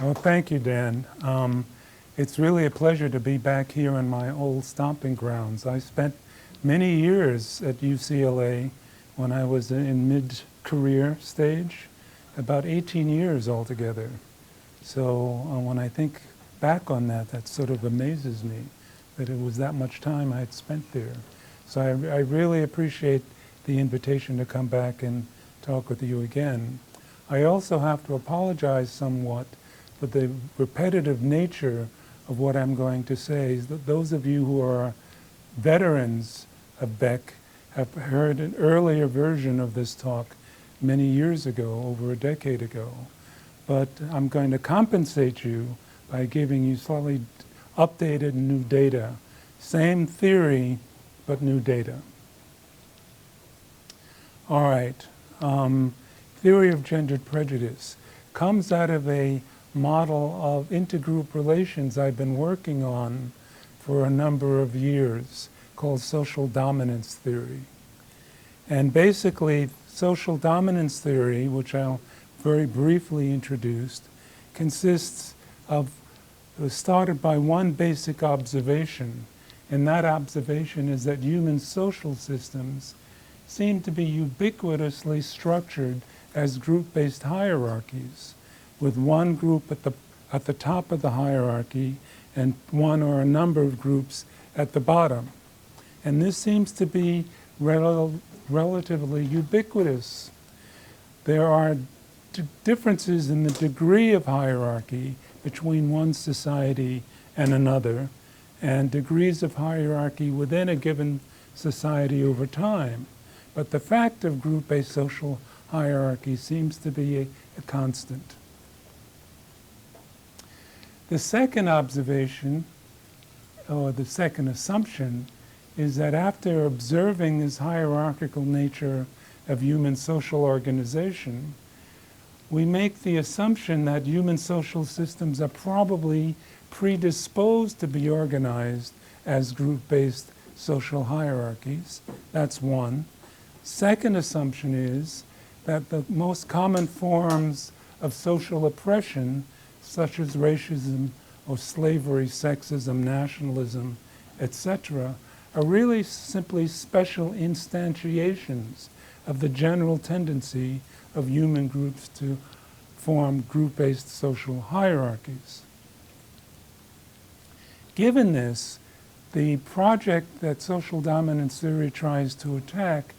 Well, thank you, Dan. It's really a pleasure to be back here in my old stomping grounds. I spent many years at UCLA when I was in mid-career stage, about 18 years altogether. So when I think back on that, that sort of amazes me that it was that much time I had spent there. So I really appreciate the invitation to come back and talk with you again. I also have to apologize somewhat for the repetitive nature of what I'm going to say. Is that those of you who are veterans of Beck have heard an earlier version of this talk many years ago, over a decade ago. But I'm going to compensate you by giving you slightly updated new data. Same theory, but new data. All right. Theory of Gendered Prejudice comes out of a model of intergroup relations I've been working on for a number of years called social dominance theory. And basically, social dominance theory, which I'll very briefly introduce, consists of, started by one basic observation, and that observation is that human social systems seem to be ubiquitously structured as group-based hierarchies, with one group at the top of the hierarchy and one or a number of groups at the bottom. And this seems to be relatively ubiquitous. There are differences in the degree of hierarchy between one society and another, and degrees of hierarchy within a given society over time. But the fact of group-based social hierarchy seems to be a constant. The second observation, or the second assumption, is that after observing this hierarchical nature of human social organization, we make the assumption that human social systems are probably predisposed to be organized as group-based social hierarchies. That's one. Second assumption is that the most common forms of social oppression, such as racism or slavery, sexism, nationalism, etc., are really simply special instantiations of the general tendency of human groups to form group-based social hierarchies. Given this, the project that social dominance theory tries to attack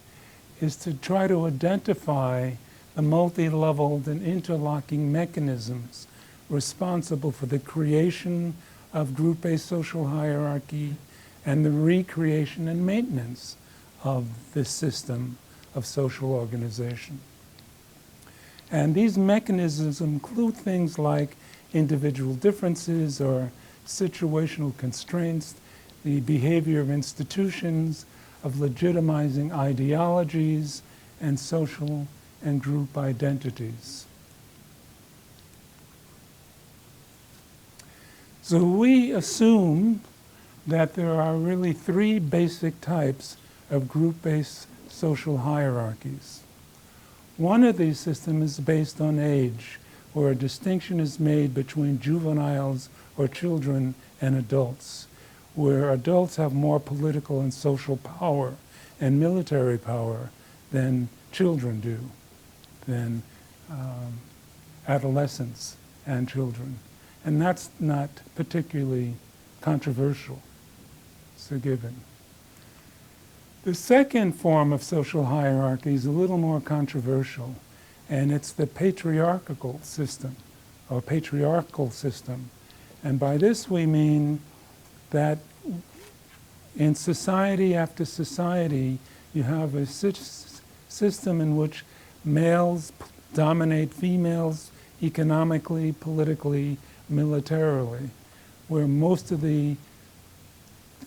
is to try to identify the multi-leveled and interlocking mechanisms responsible for the creation of group-based social hierarchy and the recreation and maintenance of this system of social organization. And these mechanisms include things like individual differences or situational constraints, the behavior of institutions, of legitimizing ideologies, and social and group identities. So we assume that there are really three basic types of group-based social hierarchies. One of these systems is based on age, where a distinction is made between juveniles or children and adults, where adults have more political and social power and military power than children do, than adolescents and children. And that's not particularly controversial. It's a given. The second form of social hierarchy is a little more controversial, and it's the patriarchal system, or patriarchal system. And by this we mean that in society after society, you have a system in which males dominate females economically, politically, militarily, where most of the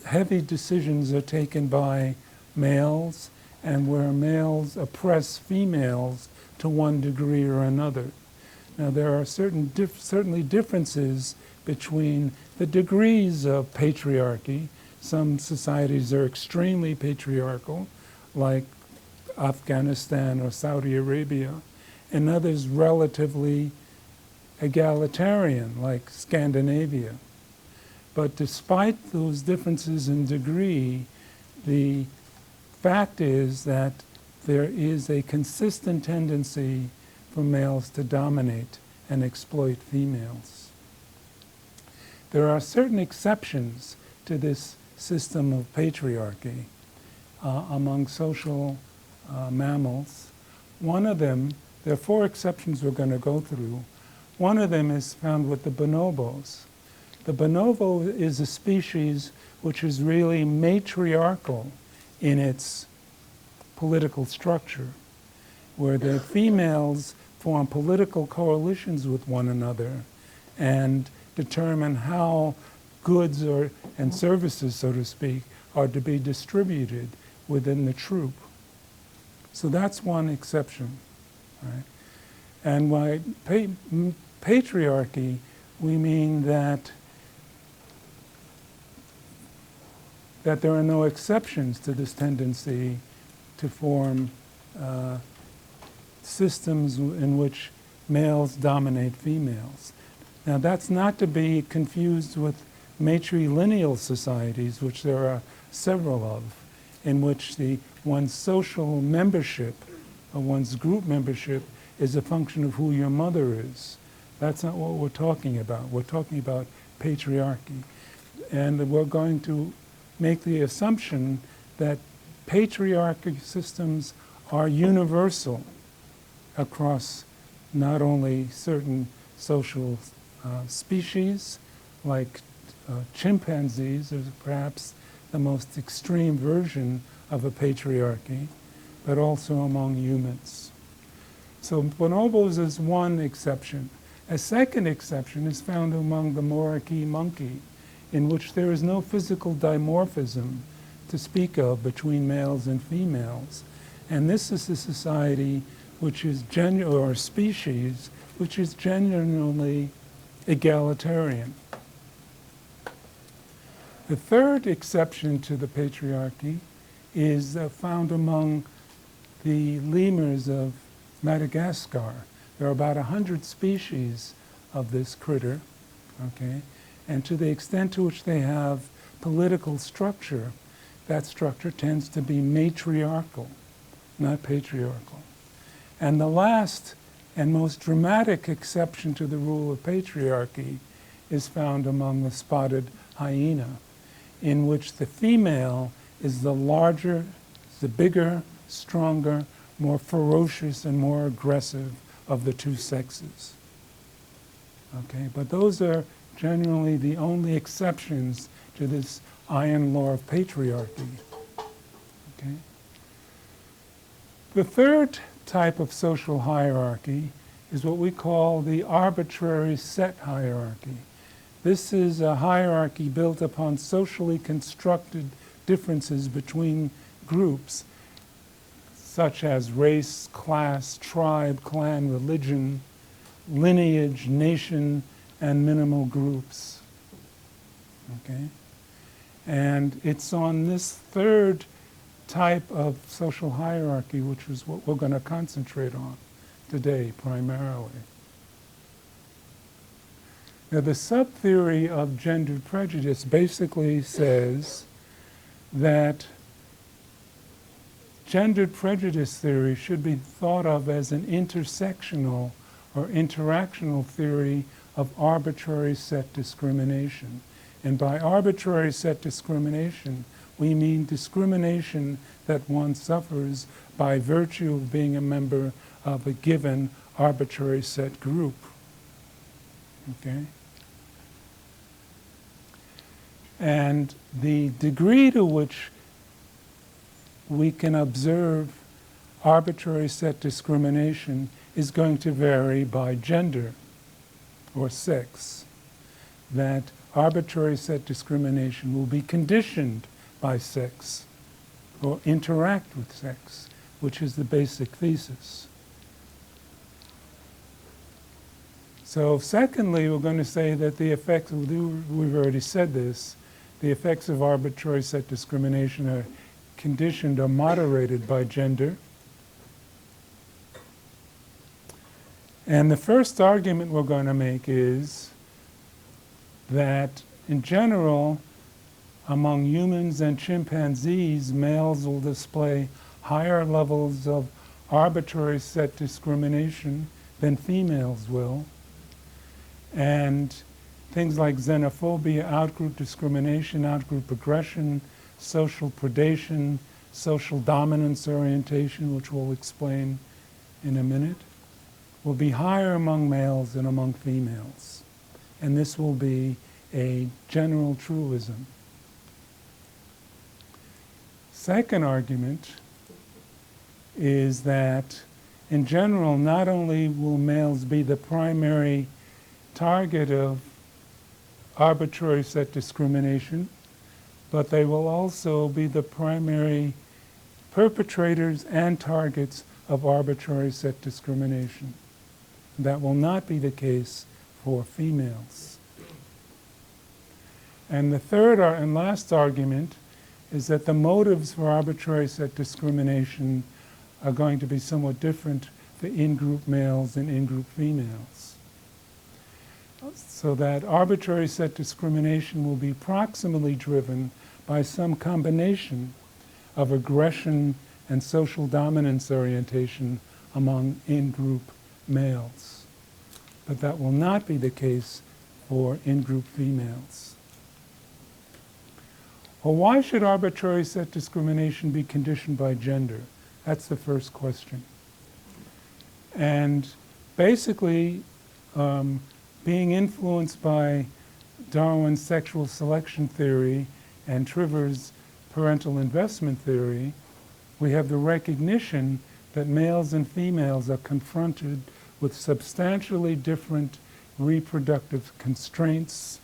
heavy decisions are taken by males, and where males oppress females to one degree or another. Now, there are certainly differences between the degrees of patriarchy. Some societies are extremely patriarchal, like Afghanistan or Saudi Arabia, and others relatively egalitarian, like Scandinavia. But despite those differences in degree, the fact is that there is a consistent tendency for males to dominate and exploit females. There are certain exceptions to this system of patriarchy among social mammals. One of them, there are 4 exceptions we're going to go through. One of them is found with the bonobos. The bonobo is a species which is really matriarchal in its political structure, where the females form political coalitions with one another and determine how goods and services, so to speak, are to be distributed within the troop. So that's one exception, right? And by patriarchy, we mean that there are no exceptions to this tendency to form systems in which males dominate females. Now, that's not to be confused with matrilineal societies, which there are several of, in which one's social membership or one's group membership is a function of who your mother is. That's not what we're talking about. We're talking about patriarchy. And we're going to make the assumption that patriarchy systems are universal across not only certain social species, like chimpanzees is perhaps the most extreme version of a patriarchy, but also among humans. So bonobos is one exception. A second exception is found among the moeraki monkey, in which there is no physical dimorphism to speak of between males and females. And this is a society which is or species which is genuinely egalitarian. The third exception to the patriarchy is found among the lemurs of Madagascar. There are about 100 species of this critter, okay? And to the extent to which they have political structure, that structure tends to be matriarchal, not patriarchal. And the last and most dramatic exception to the rule of patriarchy is found among the spotted hyena, in which the female is the larger, the bigger, stronger, more ferocious, and more aggressive of the two sexes. Okay, but those are generally the only exceptions to this iron law of patriarchy. Okay? The third type of social hierarchy is what we call the arbitrary-set hierarchy. This is a hierarchy built upon socially constructed differences between groups, such as race, class, tribe, clan, religion, lineage, nation, and minimal groups. Okay? And it's on this third type of social hierarchy, which is what we're going to concentrate on today primarily. Now, the sub-theory of gendered prejudice basically says that gendered prejudice theory should be thought of as an intersectional or interactional theory of arbitrary set discrimination. And by arbitrary set discrimination, we mean discrimination that one suffers by virtue of being a member of a given arbitrary set group. Okay? And the degree to which we can observe arbitrary set discrimination is going to vary by gender or sex. That arbitrary set discrimination will be conditioned by sex or interact with sex, which is the basic thesis. So secondly, we're going to say that the effects, we've already said this, the effects of arbitrary set discrimination are conditioned or moderated by gender. And the first argument we're going to make is that, in general, among humans and chimpanzees, males will display higher levels of arbitrary set discrimination than females will. And things like xenophobia, outgroup discrimination, outgroup aggression, social predation, social dominance orientation, which we'll explain in a minute, will be higher among males than among females. And this will be a general truism. Second argument is that, in general, not only will males be the primary target of arbitrary set discrimination, but they will also be the primary perpetrators and targets of arbitrary set discrimination. That will not be the case for females. And the third and last argument is that the motives for arbitrary set discrimination are going to be somewhat different for in-group males and in-group females. So that arbitrary set discrimination will be proximally driven by some combination of aggression and social dominance orientation among in-group males. But that will not be the case for in-group females. Well, why should arbitrary set discrimination be conditioned by gender? That's the first question. And basically, being influenced by Darwin's sexual selection theory and Trivers' parental investment theory, we have the recognition that males and females are confronted with substantially different reproductive constraints,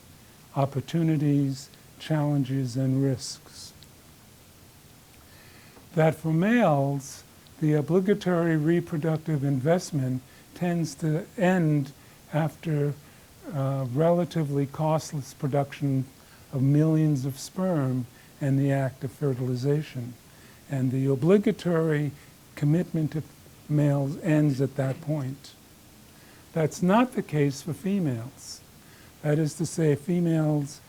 opportunities, challenges, and risks. That for males, the obligatory reproductive investment tends to end after relatively costless production of millions of sperm and the act of fertilization. And the obligatory commitment to males ends at that point. That's not the case for females. That is to say, females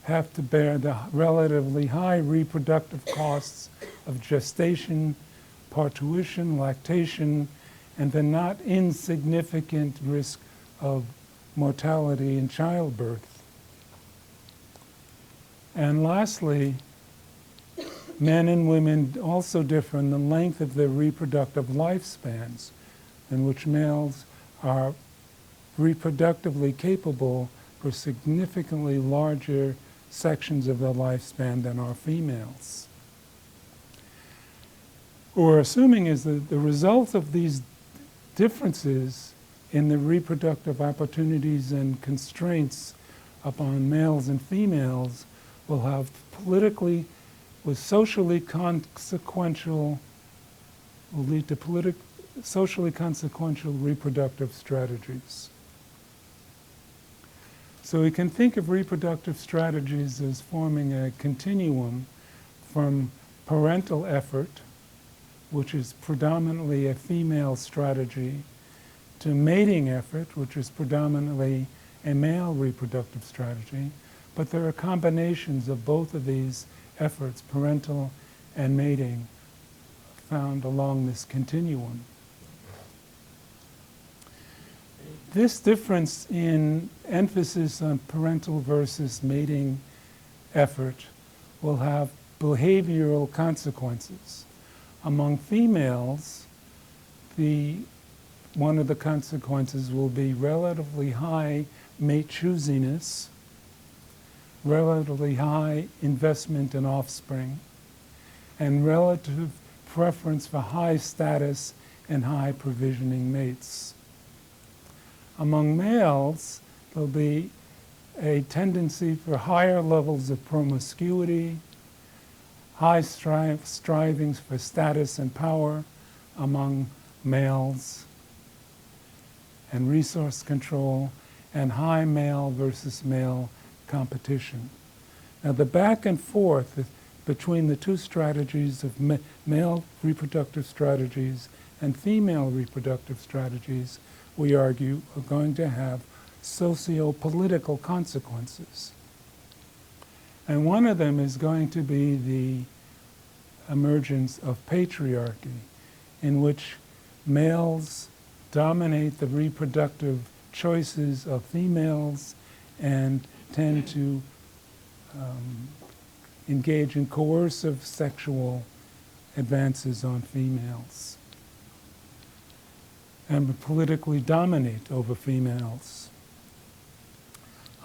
have to bear the relatively high reproductive costs of gestation, parturition, lactation, and the not insignificant risk of mortality in childbirth. And lastly, men and women also differ in the length of their reproductive lifespans, in which males are reproductively capable for significantly larger sections of their lifespan than are females. What we're assuming is that the result of these differences in the reproductive opportunities and constraints upon males and females will have socially consequential reproductive strategies. So we can think of reproductive strategies as forming a continuum from parental effort, which is predominantly a female strategy, to mating effort, which is predominantly a male reproductive strategy. But there are combinations of both of these efforts, parental and mating, found along this continuum. This difference in emphasis on parental versus mating effort will have behavioral consequences. Among females, one of the consequences will be relatively high mate choosiness, relatively high investment in offspring, and relative preference for high status and high provisioning mates. Among males, there'll be a tendency for higher levels of promiscuity, high strivings for status and power among males, and resource control, and high male versus male competition. Now, the back and forth between the two strategies of male reproductive strategies and female reproductive strategies we argue, are going to have sociopolitical consequences. And one of them is going to be the emergence of patriarchy, in which males dominate the reproductive choices of females and tend to engage in coercive sexual advances on females and politically dominate over females.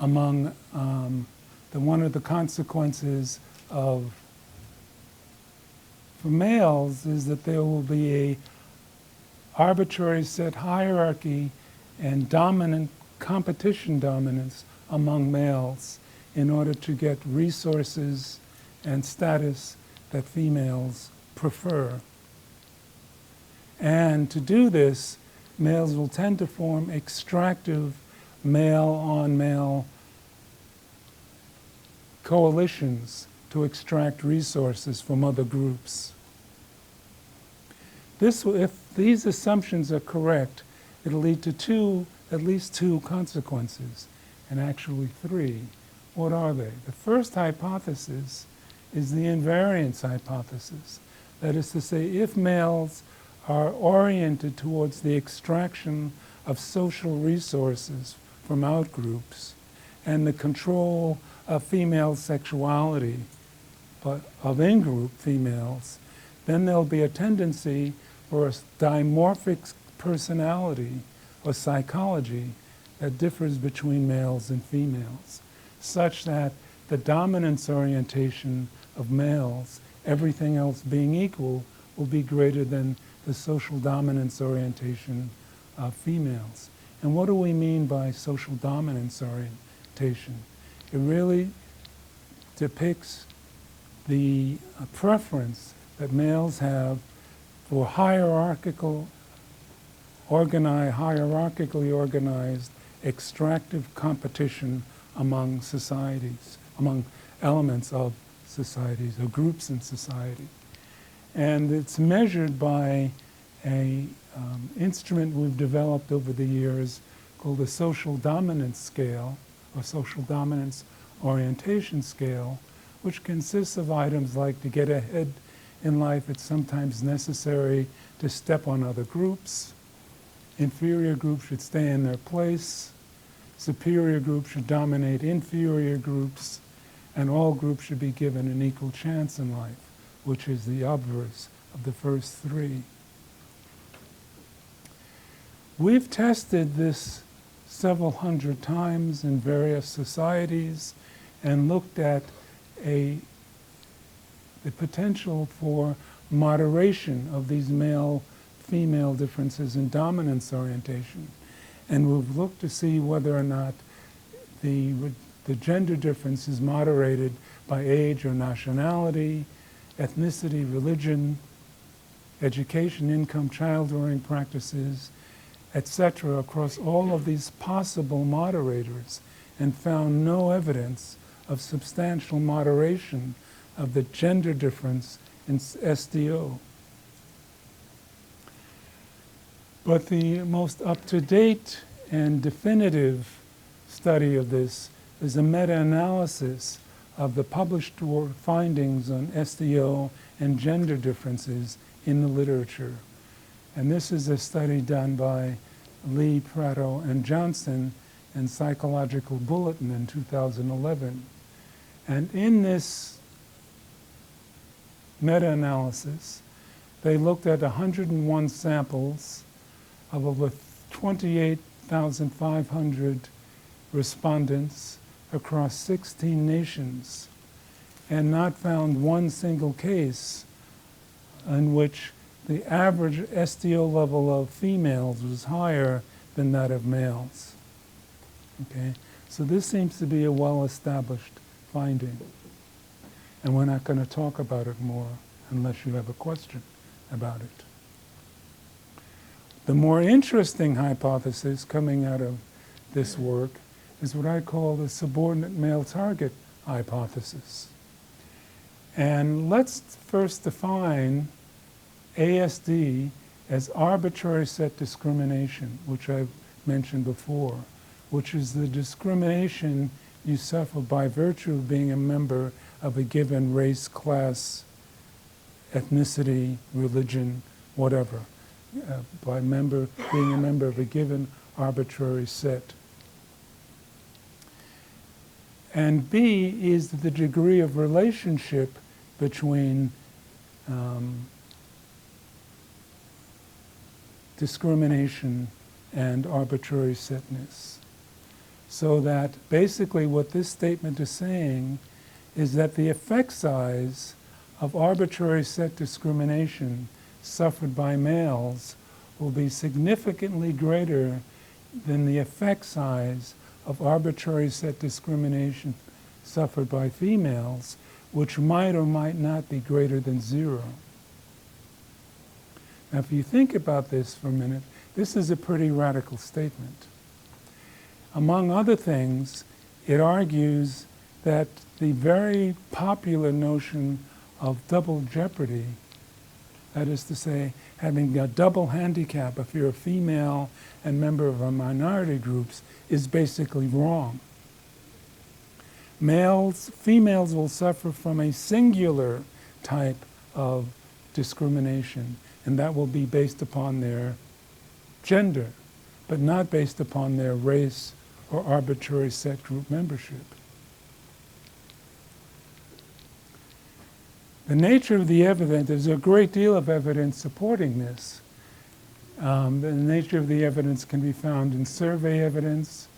Among one of the consequences for males is that there will be a arbitrary set hierarchy and competition dominance among males in order to get resources and status that females prefer. And to do this, males will tend to form extractive male-on-male coalitions to extract resources from other groups. If these assumptions are correct, it'll lead to at least two consequences, and actually three. What are they? The first hypothesis is the invariance hypothesis. That is to say, if males are oriented towards the extraction of social resources from outgroups and the control of female sexuality, but of in-group females, then there'll be a tendency for a dimorphic personality or psychology that differs between males and females, such that the dominance orientation of males, everything else being equal, will be greater than the social dominance orientation of females. And what do we mean by social dominance orientation? It really depicts the preference that males have for hierarchically organized extractive competition among societies, among elements of societies or groups in society. And it's measured by an instrument we've developed over the years called the social dominance scale, or social dominance orientation scale, which consists of items like to get ahead in life, it's sometimes necessary to step on other groups. Inferior groups should stay in their place. Superior groups should dominate inferior groups. And all groups should be given an equal chance in life, which is the obverse of the first three. We've tested this several hundred times in various societies and looked at the potential for moderation of these male-female differences in dominance orientation. And we've looked to see whether or not the gender difference is moderated by age or nationality, ethnicity, religion, education, income, child-rearing practices, etc., across all of these possible moderators, and found no evidence of substantial moderation of the gender difference in SDO. But the most up-to-date and definitive study of this is a meta-analysis of the published findings on SDO and gender differences in the literature. And this is a study done by Lee, Prato, and Johnson in Psychological Bulletin in 2011. And in this meta-analysis, they looked at 101 samples of over 28,500 respondents across 16 nations, and not found one single case in which the average SDO level of females was higher than that of males. Okay? So this seems to be a well-established finding. And we're not going to talk about it more unless you have a question about it. The more interesting hypothesis coming out of this work is what I call the subordinate male target hypothesis. And let's first define ASD as arbitrary set discrimination, which I've mentioned before, which is the discrimination you suffer by virtue of being a member of a given race, class, ethnicity, religion, whatever, by being a member of a given arbitrary set. And B is the degree of relationship between discrimination and arbitrary setness. So that basically what this statement is saying is that the effect size of arbitrary set discrimination suffered by males will be significantly greater than the effect size of arbitrary set discrimination suffered by females, which might or might not be greater than 0. Now, if you think about this for a minute, this is a pretty radical statement. Among other things, it argues that the very popular notion of double jeopardy, that is to say, having a double handicap if you're a female and member of a minority groups, is basically wrong. Females will suffer from a singular type of discrimination, and that will be based upon their gender, but not based upon their race or arbitrary set group membership. The nature of the evidence, there's a great deal of evidence supporting this. The nature of the evidence can be found in survey evidence,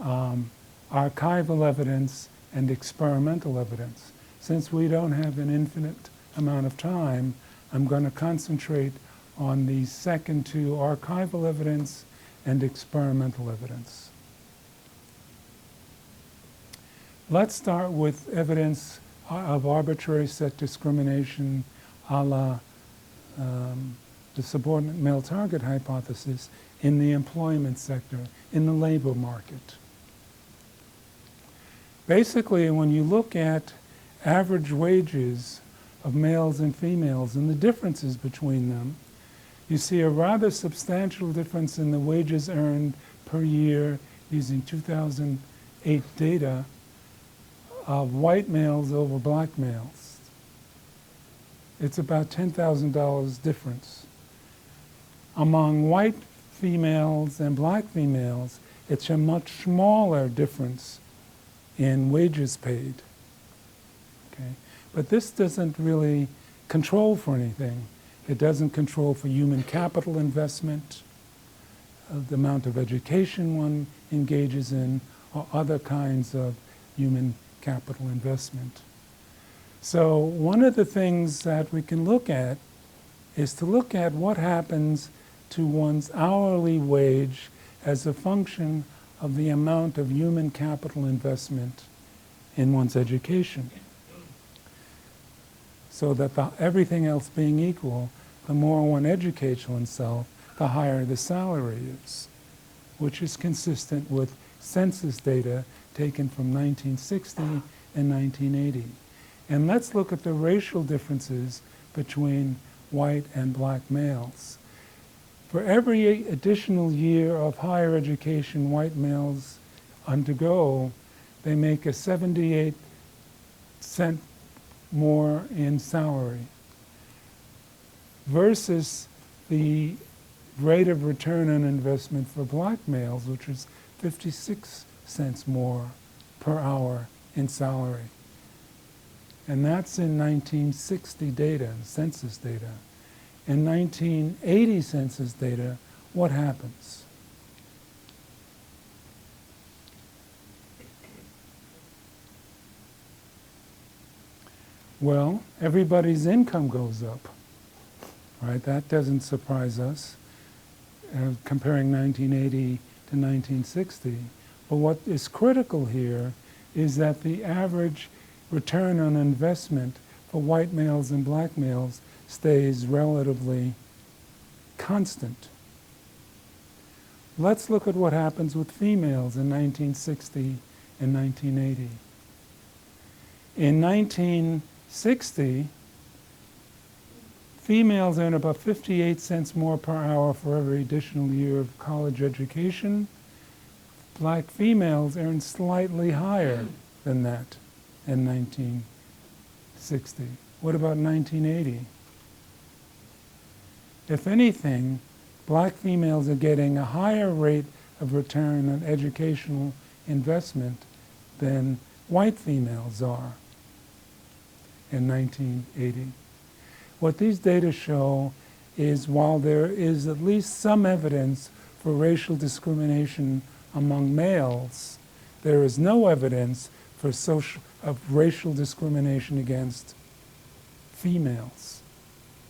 archival evidence, and experimental evidence. Since we don't have an infinite amount of time, I'm going to concentrate on the second two, archival evidence and experimental evidence. Let's start with evidence of arbitrary set discrimination a la the subordinate male target hypothesis in the employment sector, in the labor market. Basically, when you look at average wages of males and females and the differences between them, you see a rather substantial difference in the wages earned per year using 2008 data of white males over black males. It's about $10,000 difference. Among white females and black females, it's a much smaller difference in wages paid. Okay? But this doesn't really control for anything. It doesn't control for human capital investment, the amount of education one engages in, or other kinds of human capital investment. So one of the things that we can look at is to look at what happens to one's hourly wage as a function of the amount of human capital investment in one's education. So that everything else being equal, the more one educates oneself, the higher the salary is, which is consistent with census data taken from 1960 and 1980. And let's look at the racial differences between white and black males. For every additional year of higher education white males undergo, they make a 78-cent more in salary versus the rate of return on investment for black males, which is 56 cents more per hour in salary. And that's in 1960 data, census data. In 1980 census data, what happens? Well, everybody's income goes up, right? That doesn't surprise us, comparing 1980 to 1960. But what is critical here is that the average return on investment for white males and black males stays relatively constant. Let's look at what happens with females in 1960 and 1980. In 1960, Females earn about 58 cents more per hour for every additional year of college education. Black females earn slightly higher than that in 1960. What about 1980? If anything, black females are getting a higher rate of return on educational investment than white females are in 1980. What these data show is while there is at least some evidence for racial discrimination among males, there is no evidence for racial discrimination against females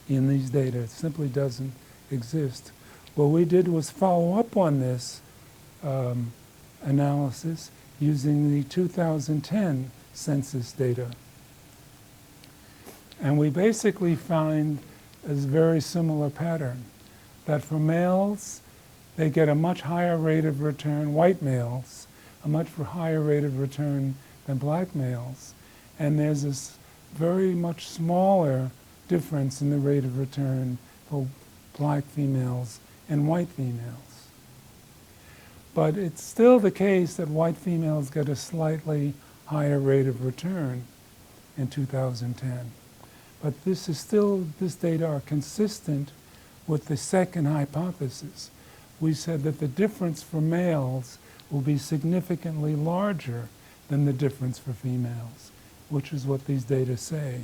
in these data. It simply doesn't exist. What we did was follow up on this analysis using the 2010 census data. And we basically find a very similar pattern, that for males, they get a much higher rate of return, white males, a much higher rate of return than black males. And there's this very much smaller difference in the rate of return for black females and white females. But it's still the case that white females get a slightly higher rate of return in 2010. But this data are consistent with the second hypothesis. We said that the difference for males will be significantly larger than the difference for females, which is what these data say.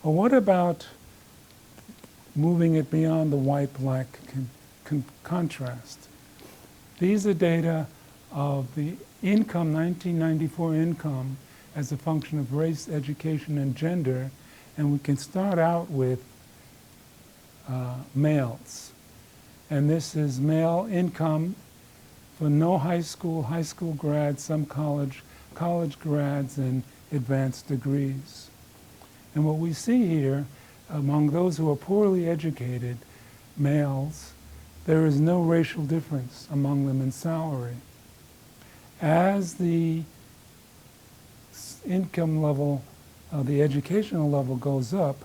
Well, what about moving it beyond the white-black contrast? These are data of the income, 1994 income, as a function of race, education, and gender, and we can start out with males. And this is male income for no high school grads, some college grads, and advanced degrees. And what we see here, among those who are poorly educated males, there is no racial difference among them in salary. As the income level, the educational level goes up,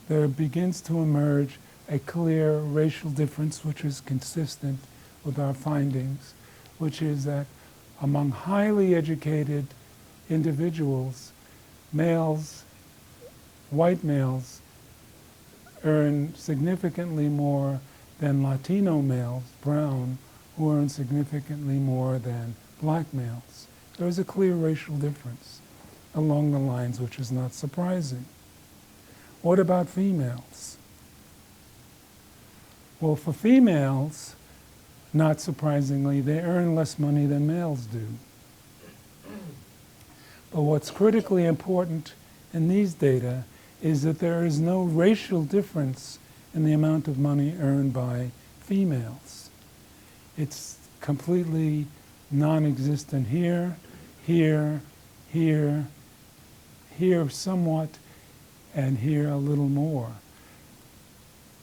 there begins to emerge a clear racial difference, which is consistent with our findings, which is that among highly educated individuals, males, white males, earn significantly more than Latino males, brown, who earn significantly more than black males. There is a clear racial difference along the lines, which is not surprising. What about females? Well, for females, not surprisingly, they earn less money than males do. But what's critically important in these data is that there is no racial difference in the amount of money earned by females. It's completely non-existent here, here, here, here somewhat, and here a little more.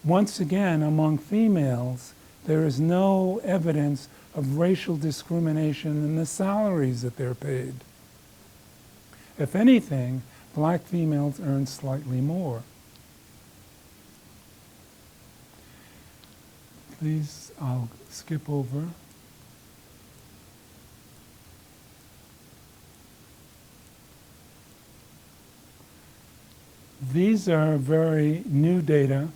Once again, among females, there is no evidence of racial discrimination in the salaries that they're paid. If anything, black females earn slightly more. Please, I'll skip over. These are very new data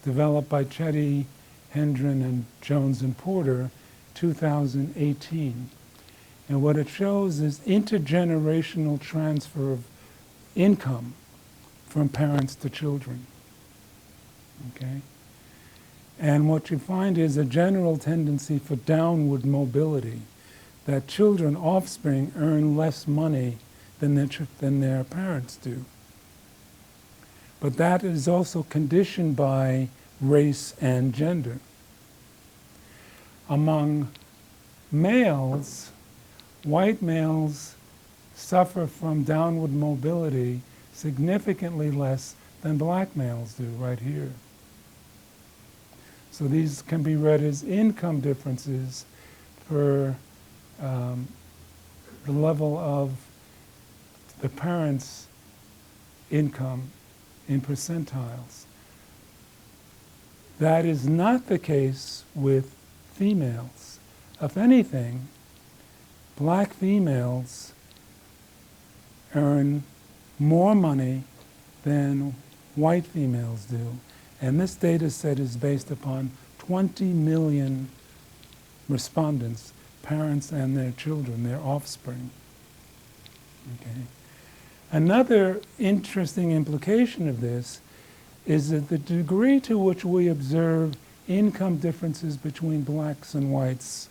developed by Chetty, Hendren, and Jones and Porter, 2018. And what it shows is intergenerational transfer of income from parents to children. Okay? And what you find is a general tendency for downward mobility, that children, offspring, earn less money than their parents do. But that is also conditioned by race and gender. Among males, white males suffer from downward mobility significantly less than black males do, right here. So these can be read as income differences for the level of the parents' income in percentiles. That is not the case with females. If anything, black females earn more money than white females do. And this data set is based upon 20 million respondents, parents and their children, their offspring. Okay. Another interesting implication of this is that the degree to which we observe income differences between blacks and whites,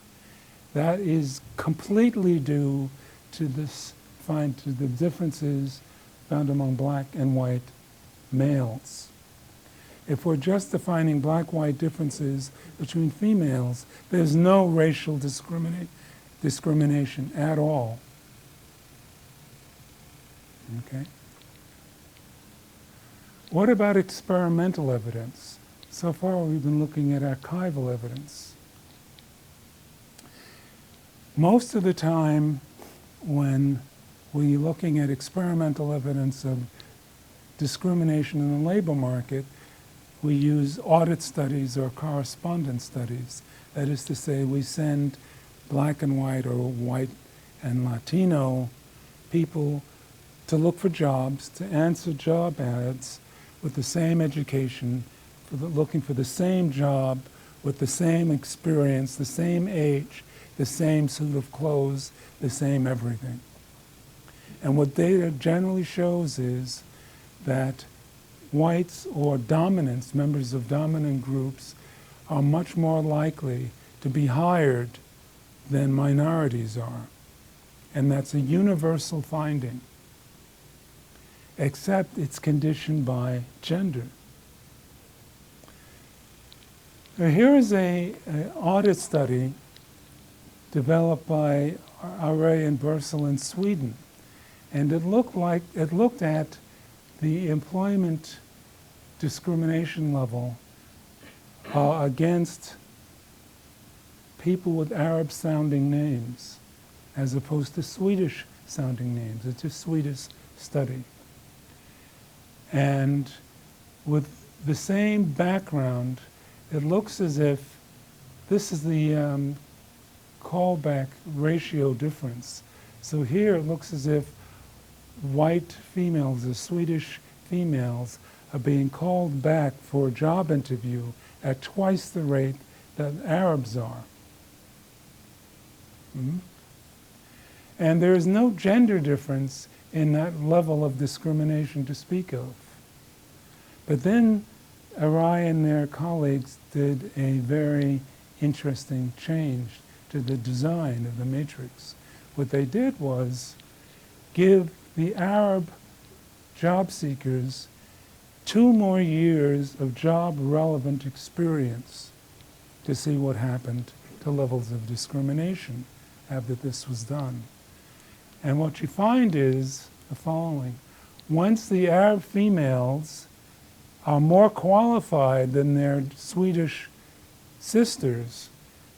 that is completely due to the differences found among black and white males. If we're just defining black-white differences between females, there's no racial discrimination at all. Okay? What about experimental evidence? So far we've been looking at archival evidence. Most of the time when we're looking at experimental evidence of discrimination in the labor market, we use audit studies or correspondence studies. That is to say, we send black and white or white and Latino people to look for jobs, to answer job ads with the same education, looking for the same job with the same experience, the same age, the same suit of clothes, the same everything. And what data generally shows is that whites or dominants, members of dominant groups, are much more likely to be hired than minorities are. And that's a universal finding, except it's conditioned by gender. Now here is an audit study developed by Array and Bursell in Sweden. And it looked at the employment discrimination level against people with Arab-sounding names, as opposed to Swedish-sounding names. It's a Swedish study. And with the same background, it looks as if this is the callback ratio difference. So here it looks as if white females, the Swedish females, are being called back for a job interview at twice the rate that Arabs are. Mm-hmm. And there is no gender difference in that level of discrimination to speak of. But then Arai and their colleagues did a very interesting change to the design of the matrix. What they did was give the Arab job seekers 2 more years of job-relevant experience to see what happened to levels of discrimination after this was done. And what you find is the following. Once the Arab females are more qualified than their Swedish sisters,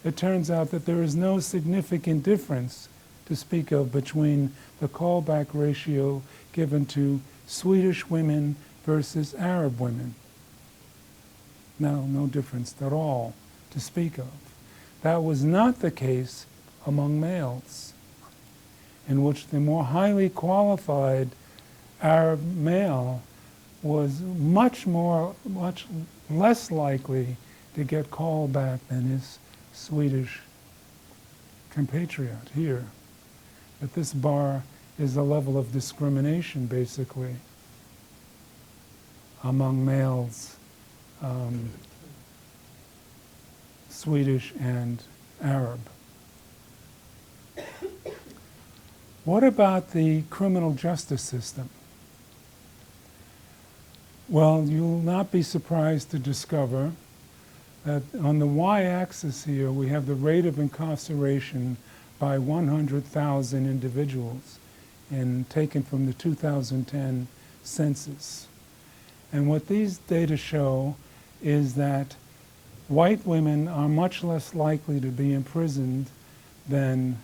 it turns out that there is no significant difference to speak of between the callback ratio given to Swedish women versus Arab women. No difference at all to speak of. That was not the case among males, in which the more highly qualified Arab male was much less likely to get called back than his Swedish compatriot here. But this bar is the level of discrimination, basically, among males, Swedish and Arab. What about the criminal justice system? Well, you'll not be surprised to discover that on the y-axis here we have the rate of incarceration by 100,000 individuals taken from the 2010 census. And what these data show is that white women are much less likely to be imprisoned than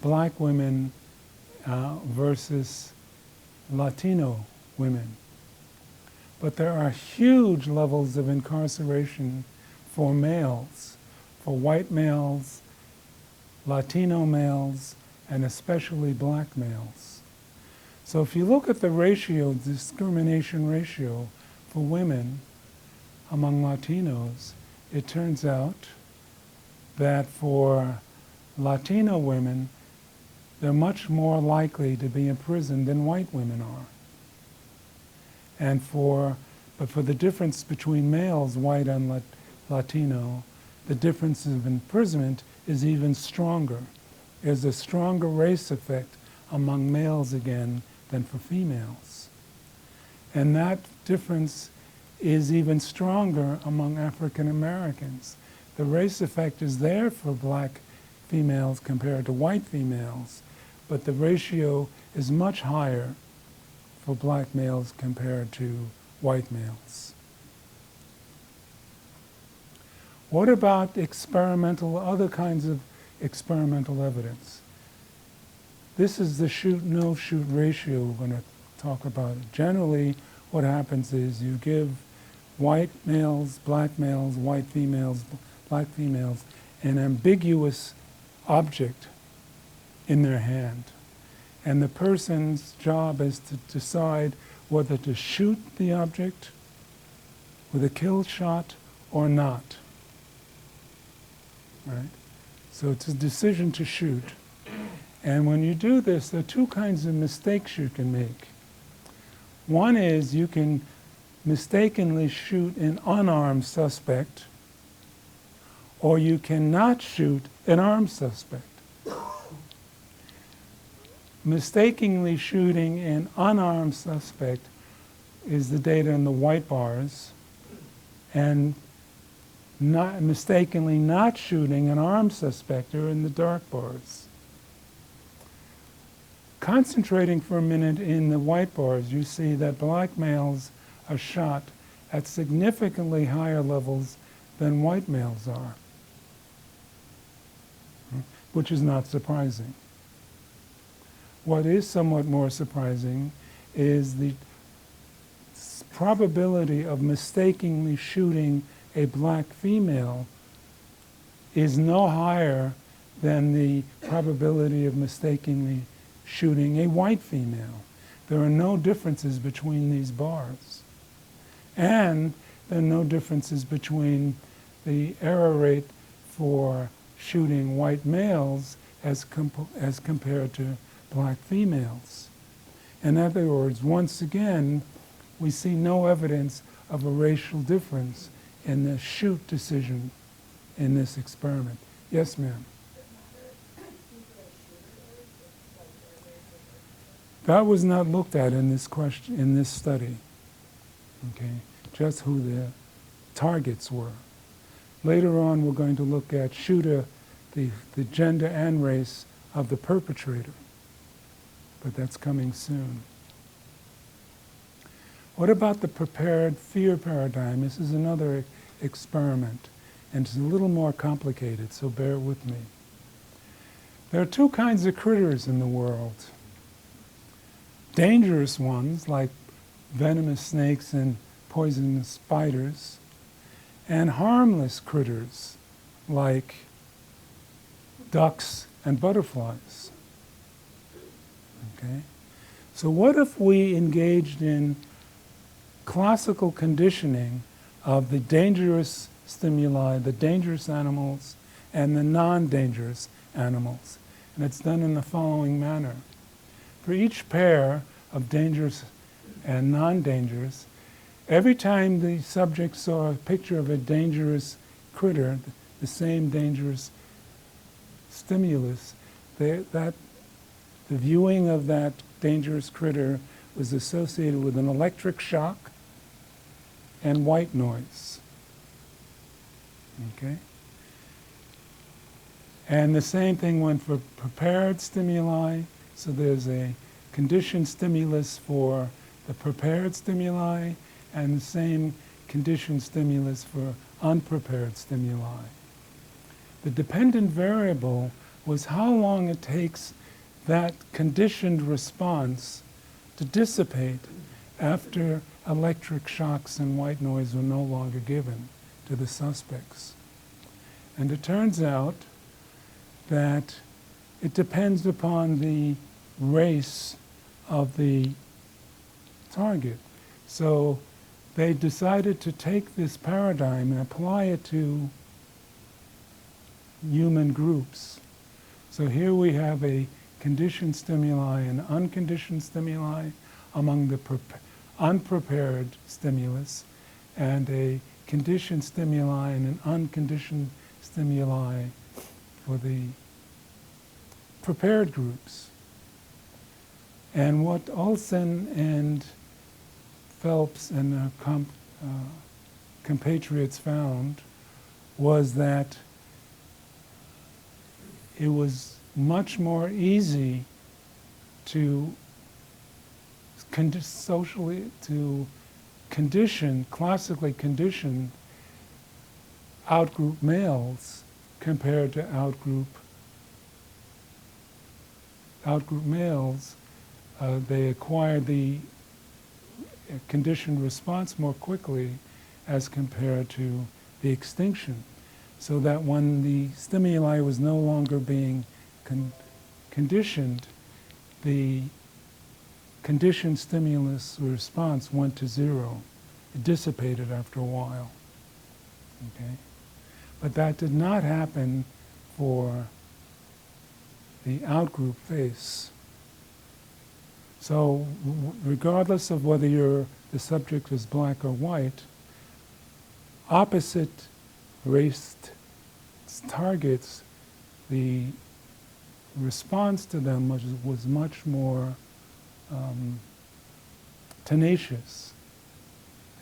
black women versus Latino women. But there are huge levels of incarceration for males, for white males, Latino males, and especially black males. So if you look at the ratio, discrimination ratio for women among Latinos, it turns out that for Latino women, they're much more likely to be imprisoned than white women are. But for the difference between males, white and Latino, the difference of imprisonment is even stronger. There's a stronger race effect among males again than for females. And that difference is even stronger among African Americans. The race effect is there for black females compared to white females, but the ratio is much higher for black males compared to white males. What about other kinds of experimental evidence? This is the chute-no-chute ratio we're going to talk about. Generally, what happens is you give white males, white females, black females, an ambiguous object in their hand. And the person's job is to decide whether to shoot the object with a kill shot or not. Right? So it's a decision to shoot. And when you do this, there are two kinds of mistakes you can make. One is you can mistakenly shoot an unarmed suspect, or you cannot shoot an armed suspect. Mistakenly shooting an unarmed suspect is the data in the white bars, and mistakenly not shooting an armed suspect are in the dark bars. Concentrating for a minute in the white bars, you see that black males are shot at significantly higher levels than white males are, which is not surprising. What is somewhat more surprising is the probability of mistakenly shooting a black female is no higher than the probability of mistakenly shooting a white female. There are no differences between these bars. And there are no differences between the error rate for shooting white males as compared to black females. In other words, once again, we see no evidence of a racial difference in the shoot decision in this experiment. Yes, ma'am? That was not looked at in this question, in this study. Okay, just who the targets were. Later on, we're going to look at shooter, the gender and race of the perpetrator, but that's coming soon. What about the prepared fear paradigm? This is another experiment, and it's a little more complicated, so bear with me. There are two kinds of critters in the world. Dangerous ones, like venomous snakes and poisonous spiders, and harmless critters, like ducks and butterflies. Okay? So what if we engaged in classical conditioning of the dangerous stimuli, the dangerous animals, and the non-dangerous animals? And it's done in the following manner. For each pair of dangerous and non-dangerous, every time the subject saw a picture of a dangerous critter, the same dangerous stimulus, the viewing of that dangerous critter was associated with an electric shock and white noise. Okay? And the same thing went for prepared stimuli. So there's a conditioned stimulus for the prepared stimuli and the same conditioned stimulus for unprepared stimuli. The dependent variable was how long it takes that conditioned response to dissipate after electric shocks and white noise were no longer given to the suspects. And it turns out that it depends upon the race of the target. So they decided to take this paradigm and apply it to human groups. So here we have a conditioned stimuli and unconditioned stimuli among the unprepared stimulus, and a conditioned stimuli and an unconditioned stimuli for the prepared groups. And what Olsen and Phelps and compatriots found was that it was much more easy to classically condition outgroup males compared to outgroup males. They acquired the conditioned response more quickly as compared to the extinction, so that when the stimuli was no longer being conditioned, the conditioned stimulus response went to zero. It dissipated after a while. Okay? But that did not happen for the outgroup face. So regardless of whether the subject was black or white, opposite race targets, the response to them was much more tenacious.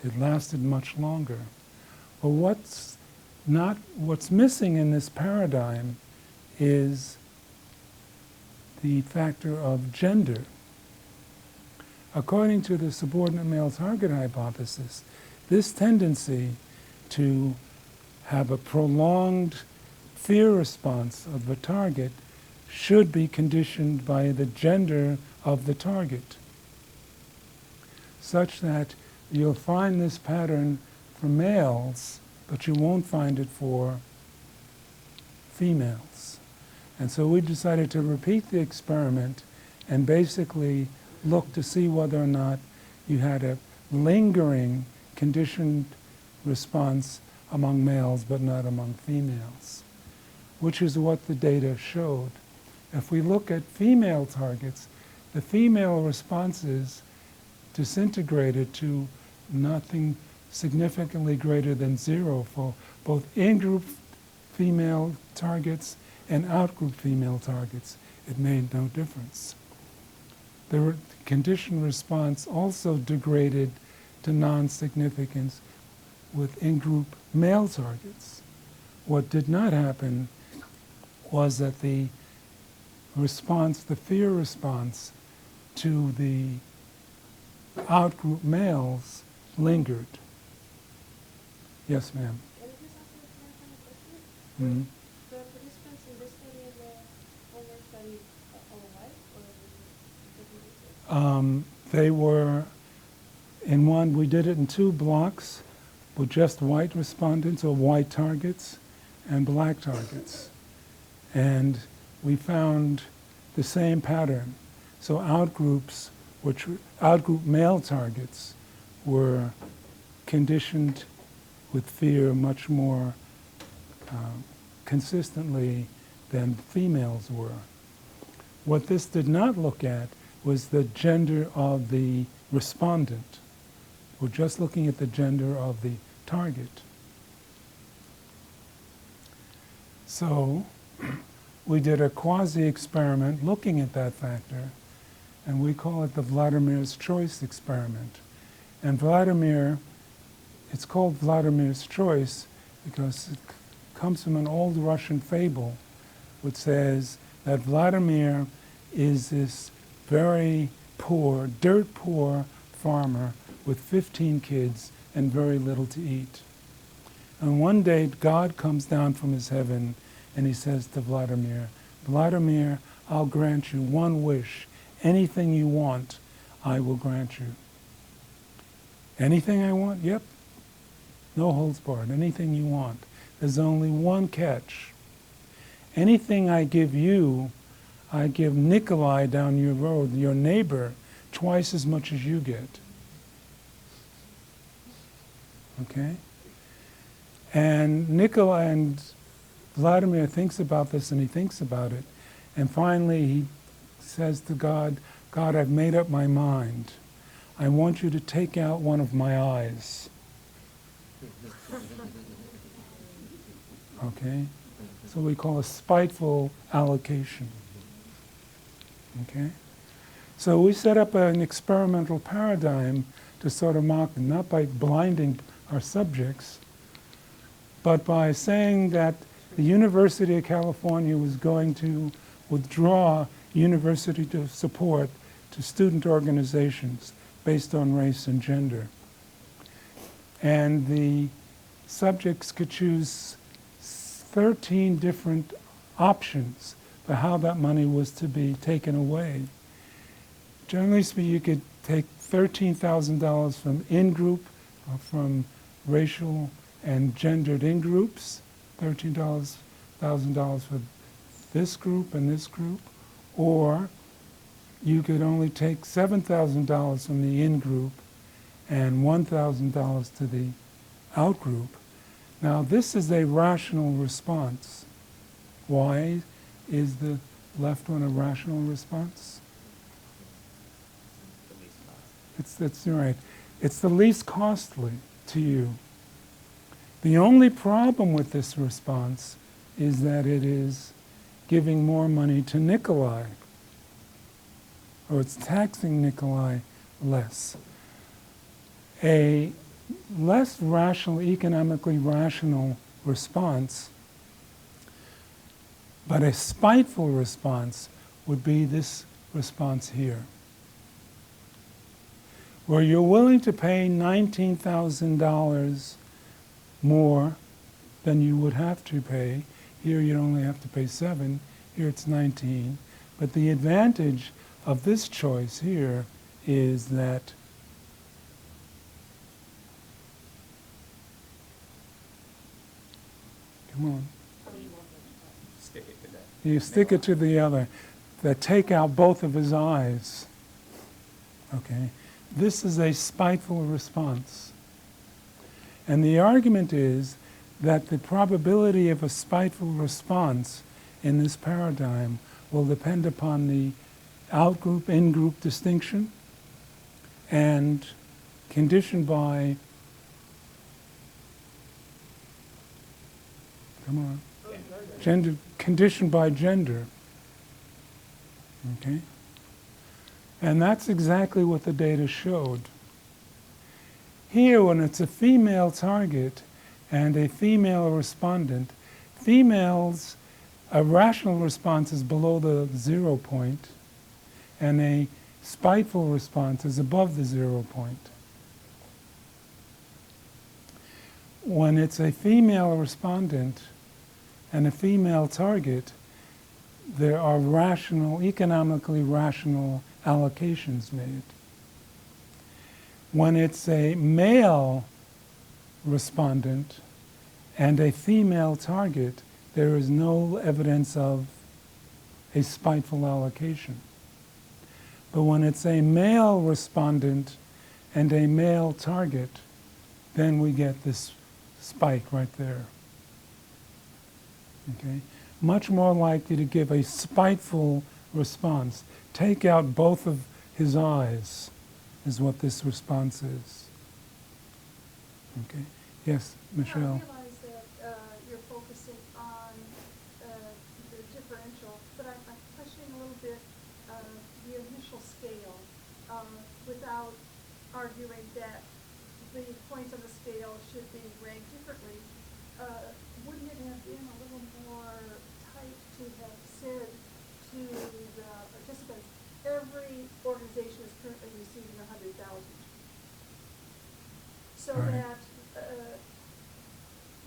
It lasted much longer. But what's missing in this paradigm is the factor of gender. According to the subordinate male target hypothesis, this tendency to have a prolonged fear response of the target should be conditioned by the gender of the target, such that you'll find this pattern for males, but you won't find it for females. And so we decided to repeat the experiment and basically look to see whether or not you had a lingering conditioned response among males but not among females, which is what the data showed. If we look at female targets, the female responses disintegrated to nothing significantly greater than zero for both in-group female targets and out-group female targets. It made no difference. The conditioned response also degraded to non-significance with in-group male targets. What did not happen was that the response, the fear response to the out-group males lingered. Yes, ma'am. Can I just ask a clarifying question? Mm-hmm. The participants in this study and the former study all white, or different races? They were, in one, we did it in two blocks with just white respondents or white targets and black targets. And we found the same pattern. So outgroups, outgroup male targets were conditioned with fear much more consistently than females were. What this did not look at was the gender of the respondent. We're just looking at the gender of the target. So we did a quasi-experiment looking at that factor, and we call it the Vladimir's choice experiment. And Vladimir, it's called Vladimir's choice because it comes from an old Russian fable which says that Vladimir is this very poor, dirt poor farmer with 15 kids and very little to eat. And one day God comes down from his heaven and he says to Vladimir, Vladimir, I'll grant you one wish. Anything you want, I will grant you. Anything I want? Yep. No holds barred. Anything you want. There's only one catch. Anything I give you, I give Nikolai down your road, your neighbor, twice as much as you get. Okay? And Nikolai and Vladimir thinks about this, and he thinks about it. And finally he says to God, God, I've made up my mind. I want you to take out one of my eyes. Okay? So we call a spiteful allocation. Okay? So we set up an experimental paradigm to sort of mock them, not by blinding our subjects, but by saying that the University of California was going to withdraw university support to student organizations based on race and gender. And the subjects could choose 13 different options for how that money was to be taken away. Generally speaking, you could take $13,000 from in-group, from racial and gendered in-groups, $13,000 for this group and this group, or you could only take $7,000 from the in-group and $1,000 to the out-group. Now this is a rational response. Why is the left one a rational response? That's right. It's the least costly to you. The only problem with this response is that it is giving more money to Nikolai, or it's taxing Nikolai less. A less rational, economically rational response, but a spiteful response would be this response here, where you're willing to pay $19,000 more than you would have to pay. Here you only have to pay 7, here it's 19. But the advantage of this choice here is that come on. Stick it to that. You stick it to the other, that take out both of his eyes. Okay? This is a spiteful response. And the argument is that the probability of a spiteful response in this paradigm will depend upon the out-group, in-group distinction and conditioned by, come on, gender, conditioned by gender. Okay? And that's exactly what the data showed. Here, when it's a female target and a female respondent, females, a rational response is below the 0 point, and a spiteful response is above the 0 point. When it's a female respondent and a female target, there are rational, economically rational allocations made. When it's a male respondent and a female target, there is no evidence of a spiteful allocation. But when it's a male respondent and a male target, then we get this spike right there. Okay? Much more likely to give a spiteful response. Take out both of his eyes is what this response is. Okay? Yes, Michelle? I realize that you're focusing on the differential, but I'm questioning a little bit the initial scale without arguing that the points on the scale should be ranked differently. Wouldn't it have been a little more tight to have said to the participants, every organization is currently receiving $100,000, so Right. that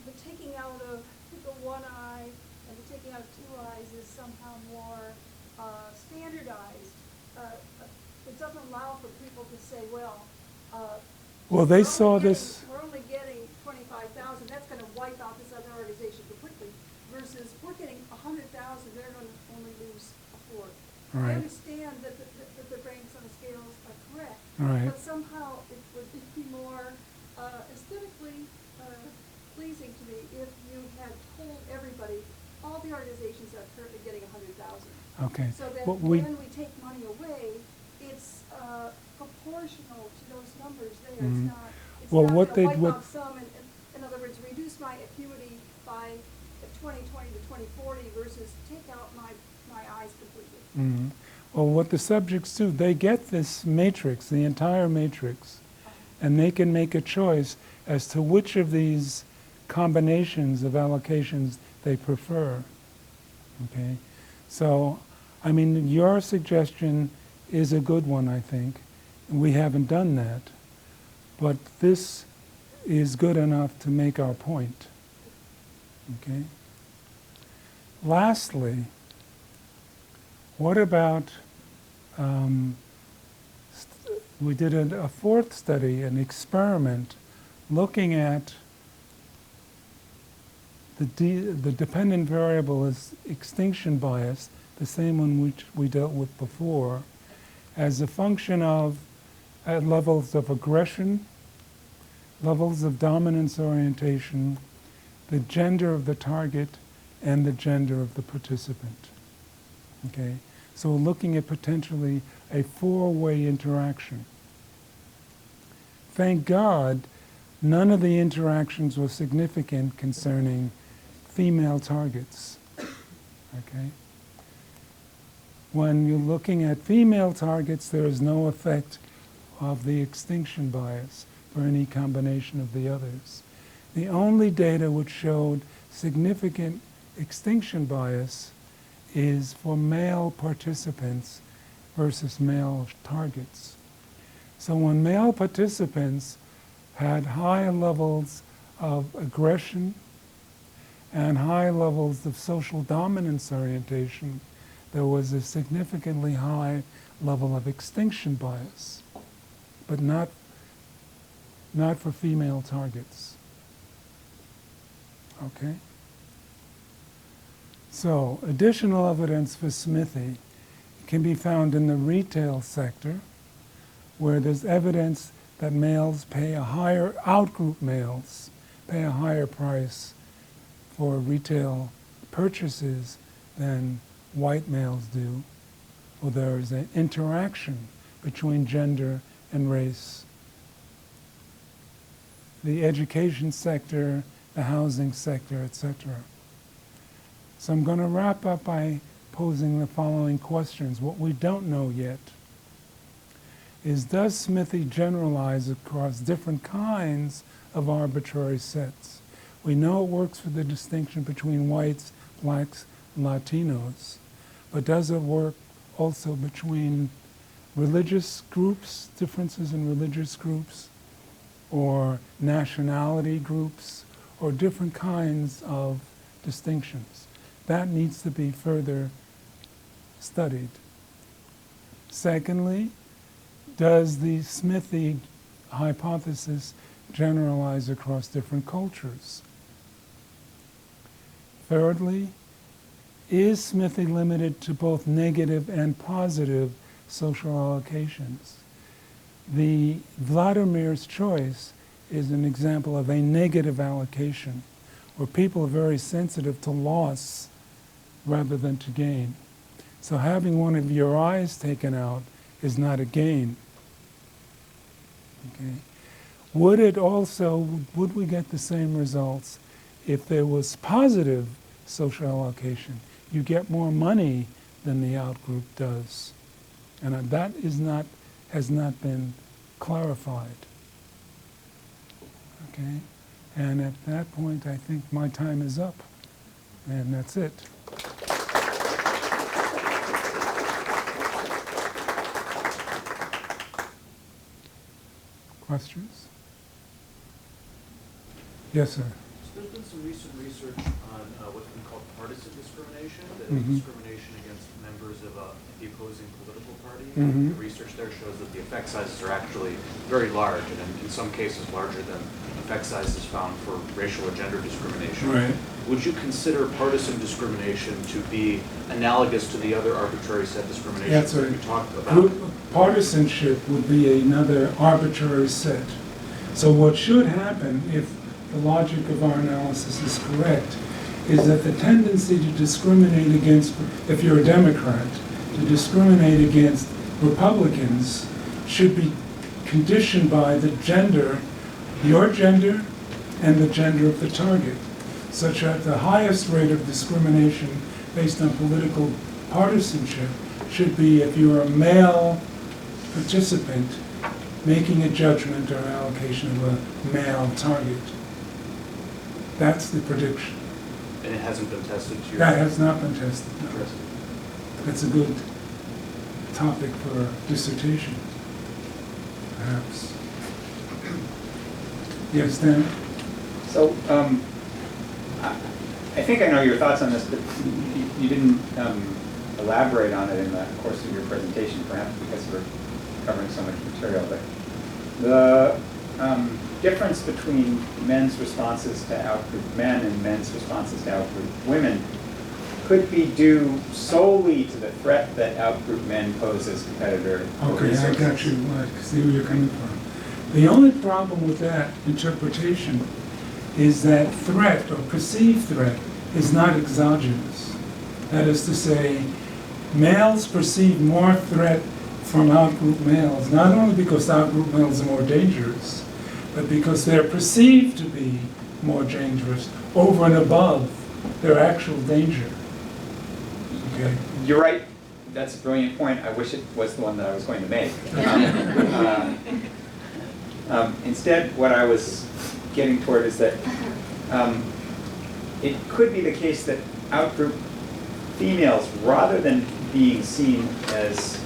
the taking out of the one eye and the taking out of 2 eyes is somehow more standardized. It doesn't allow for people to say, well, Well, they We're saw only this. getting- We're only getting 25,000, that's gonna wipe out this other organization completely, versus we're getting 100,000, they're gonna only lose a fourth. Right. I understand that the ranks on the scales are correct. Right. But somehow it would be more aesthetically pleasing to me if you had told everybody, all the organizations that are currently getting 100,000. Okay. So that What when we take money away, it's proportional to those numbers there. Mhm. It's Well, not what gonna they wipe would- out some, and in other words, reduce my acuity by 2020 to 2040 versus take out my eyes completely. Mhm. Well, what the subjects do, they get this matrix, the entire matrix, and they can make a choice as to which of these combinations of allocations they prefer. Okay? So, I mean, your suggestion is a good one, I think. We haven't done that. But this is good enough to make our point. Okay? Lastly, what about, we did a fourth study, an experiment, looking at the dependent variable is extinction bias, the same one which we dealt with before, as a function of levels of aggression, levels of dominance orientation, the gender of the target, and the gender of the participant. Okay? So we're looking at potentially a four-way interaction. Thank God, none of the interactions were significant concerning female targets. Okay? When you're looking at female targets, there is no effect of the extinction bias for any combination of the others. The only data which showed significant extinction bias is for male participants versus male targets. So when male participants had high levels of aggression and high levels of social dominance orientation, there was a significantly high level of extinction bias, but not for female targets. Okay? So, additional evidence for Smithy can be found in the retail sector, where there's evidence that males pay a higher, outgroup males pay a higher price for retail purchases than white males do. Well, there is an interaction between gender and race. The education sector, the housing sector, etc. So I'm going to wrap up by posing the following questions. What we don't know yet is, does Smithy generalize across different kinds of arbitrary sets? We know it works for the distinction between whites, blacks, and Latinos, but does it work also between religious groups, differences in religious groups, or nationality groups, or different kinds of distinctions? That needs to be further studied. Secondly, does the Smithy hypothesis generalize across different cultures? Thirdly, is Smithy limited to both negative and positive social allocations? The Vladimirs choice is an example of a negative allocation, where people are very sensitive to loss rather than to gain. So having one of your eyes taken out is not a gain. Okay. Would we get the same results if there was positive social allocation? You get more money than the outgroup does. And that has not been clarified. Okay? And at that point, I think my time is up. And that's it. Questions? Yes, sir. So there's been some recent research on what's been called partisan discrimination. discrimination, that Mhm. is discrimination against members of the opposing political party. Mhm. The research there shows that the effect sizes are actually very large, and in some cases larger than effect sizes found for racial or gender discrimination. Right. Would you consider partisan discrimination to be analogous to the other arbitrary set discrimination That's that right. we talked about? Group partisanship would be another arbitrary set. So what should happen, if the logic of our analysis is correct, is that the tendency to discriminate against, if you're a Democrat, to discriminate against Republicans should be conditioned by the gender, your gender, and the gender of the target, such that the highest rate of discrimination based on political partisanship should be if you're a male participant making a judgment or allocation of a male target. That's the prediction. And it hasn't been tested to your... That has not been tested, no. Interesting. That's a good topic for a dissertation, perhaps. Yes, Dan? So, I think I know your thoughts on this, but you didn't elaborate on it in the course of your presentation, perhaps because we're covering so much material. But the difference between men's responses to outgroup men and men's responses to outgroup women could be due solely to the threat that outgroup men pose as competitor. Okay, I got you. I see where you're coming from. The only problem with that interpretation is that threat or perceived threat is not exogenous. That is to say, males perceive more threat from outgroup males, not only because outgroup males are more dangerous, but because they're perceived to be more dangerous over and above their actual danger. Okay? You're right. That's a brilliant point. I wish it was the one that I was going to make. Instead, what I was getting toward is that it could be the case that outgroup females, rather than being seen as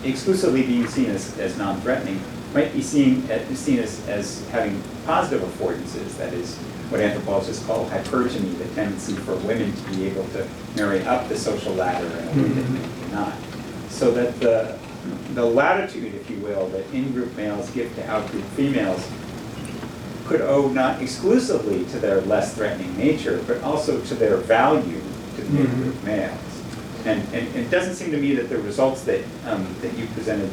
exclusively being seen as non-threatening, might be seen as having positive affordances. That is what anthropologists call hypergamy, the tendency for women to be able to marry up the social ladder in a way that men cannot. So that the latitude, if you will, that in-group males give to out-group females could owe not exclusively to their less threatening nature, but also to their value to the in-group males. And it doesn't seem to me that the results that you presented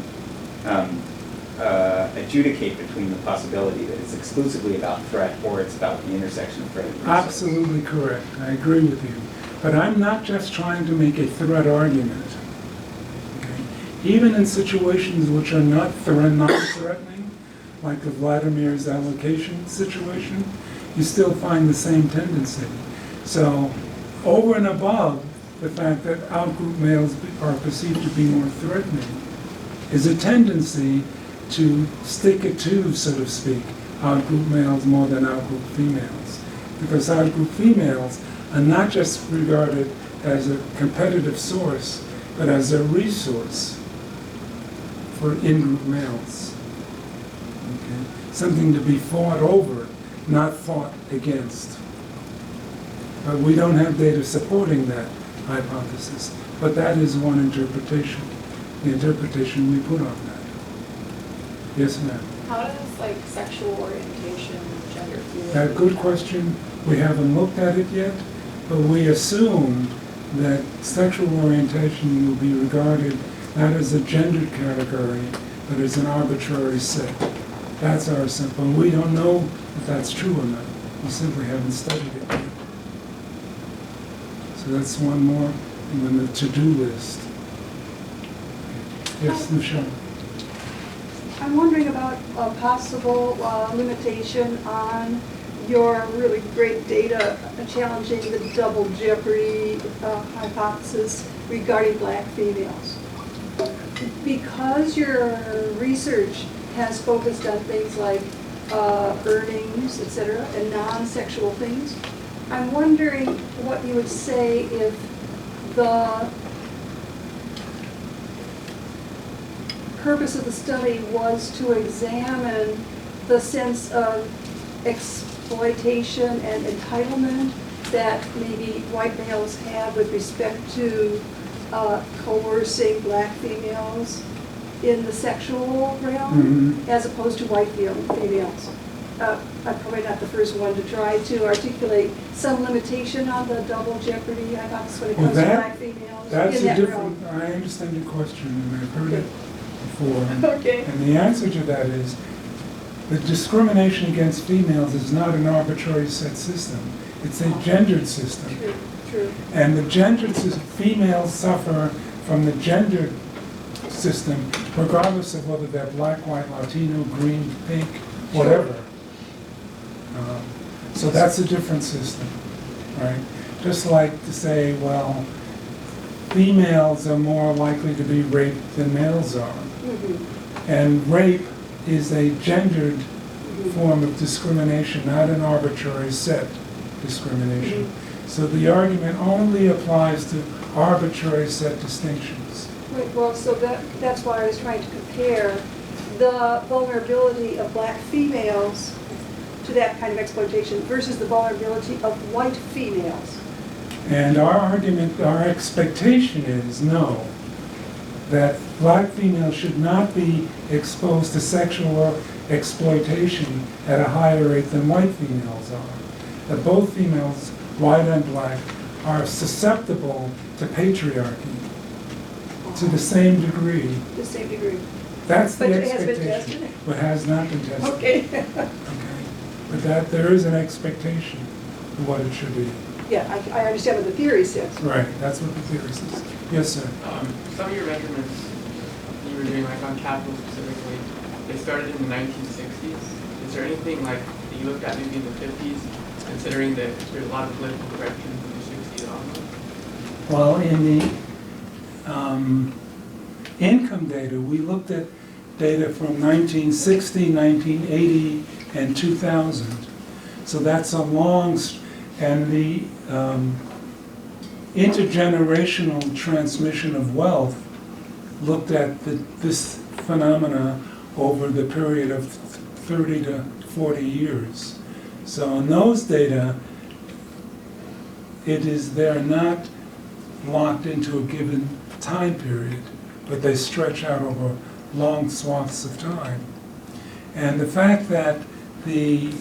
adjudicate between the possibility that it's exclusively about threat or it's about the intersection of threat and resource. Absolutely correct. I agree with you. But I'm not just trying to make a threat argument. Okay? Even in situations which are not non-threatening, like the Vladimirs allocation situation, you still find the same tendency. So over and above the fact that outgroup males are perceived to be more threatening is a tendency to stick it to, so to speak, outgroup males more than outgroup females. Because outgroup females are not just regarded as a competitive source, but as a resource for in-group males. Okay? Something to be fought over, not fought against. But we don't have data supporting that hypothesis. But that is one interpretation, the interpretation we put on that. Yes, ma'am. How does sexual orientation, gender fluidity? That good question. We haven't looked at it yet, but we assume that sexual orientation will be regarded not as a gendered category, but as an arbitrary set. That's our assumption. We don't know if that's true or not. We simply haven't studied it yet. So that's one more on the to-do list. Yes, Michelle. I'm wondering about a possible limitation on your really great data challenging the double jeopardy hypothesis regarding black females. Because your research has focused on things like earnings, etc., and non-sexual things, I'm wondering what you would say if the purpose of the study was to examine the sense of exploitation and entitlement that maybe white males have with respect to coercing black females in the sexual realm, as opposed to white females. I'm probably not the first one to try to articulate some limitation on the double jeopardy, I guess, when it comes to black females That's in a that different, realm. I understand your question, and I've heard it before. Okay. And the answer to that is, the discrimination against females is not an arbitrary set system. It's a gendered system. True, true. And the gendered system, females suffer from the gendered system, regardless of whether they're black, white, Latino, green, pink, whatever. So that's a different system, right? Just like to say, well, females are more likely to be raped than males are. And rape is a gendered form of discrimination, not an arbitrary set discrimination. So the argument only applies to arbitrary set distinctions. Right, well, so that's why I was trying to compare the vulnerability of black females to that kind of exploitation versus the vulnerability of white females. And our argument, our expectation is, no, that black females should not be exposed to sexual exploitation at a higher rate than white females are. That both females, white and black, are susceptible to patriarchy to the same degree. The same degree. That's the But it has been expectation. tested? But has not been tested. Okay. Okay. But that, there is an expectation of what it should be. Yeah, I understand what the theory says. Right, that's what the theory says. Yes, sir. Some of your measurements you were doing, like on capital specifically, they started in the 1960s. Is there anything like that you looked at maybe in the 50s, considering that there's a lot of political corrections in the 60s onward? Well, in the income data, we looked at data from 1960, 1980, and 2000. So that's a long, and the intergenerational transmission of wealth looked at this phenomena over the period of 30 to 40 years. So in those data, they're not locked into a given time period, but they stretch out over long swaths of time. And the fact that the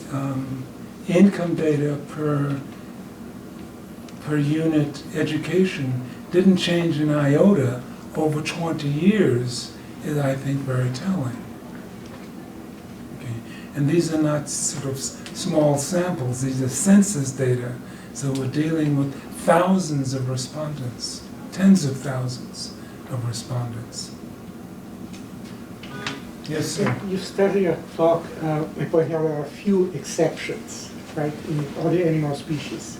income data per unit education didn't change an iota over 20 years is, I think, very telling. Okay. And these are not sort of small samples, these are census data. So we're dealing with thousands of respondents, tens of thousands of respondents. Yes, sir. You started your talk by pointing out there are a few exceptions, right, in all the animal species.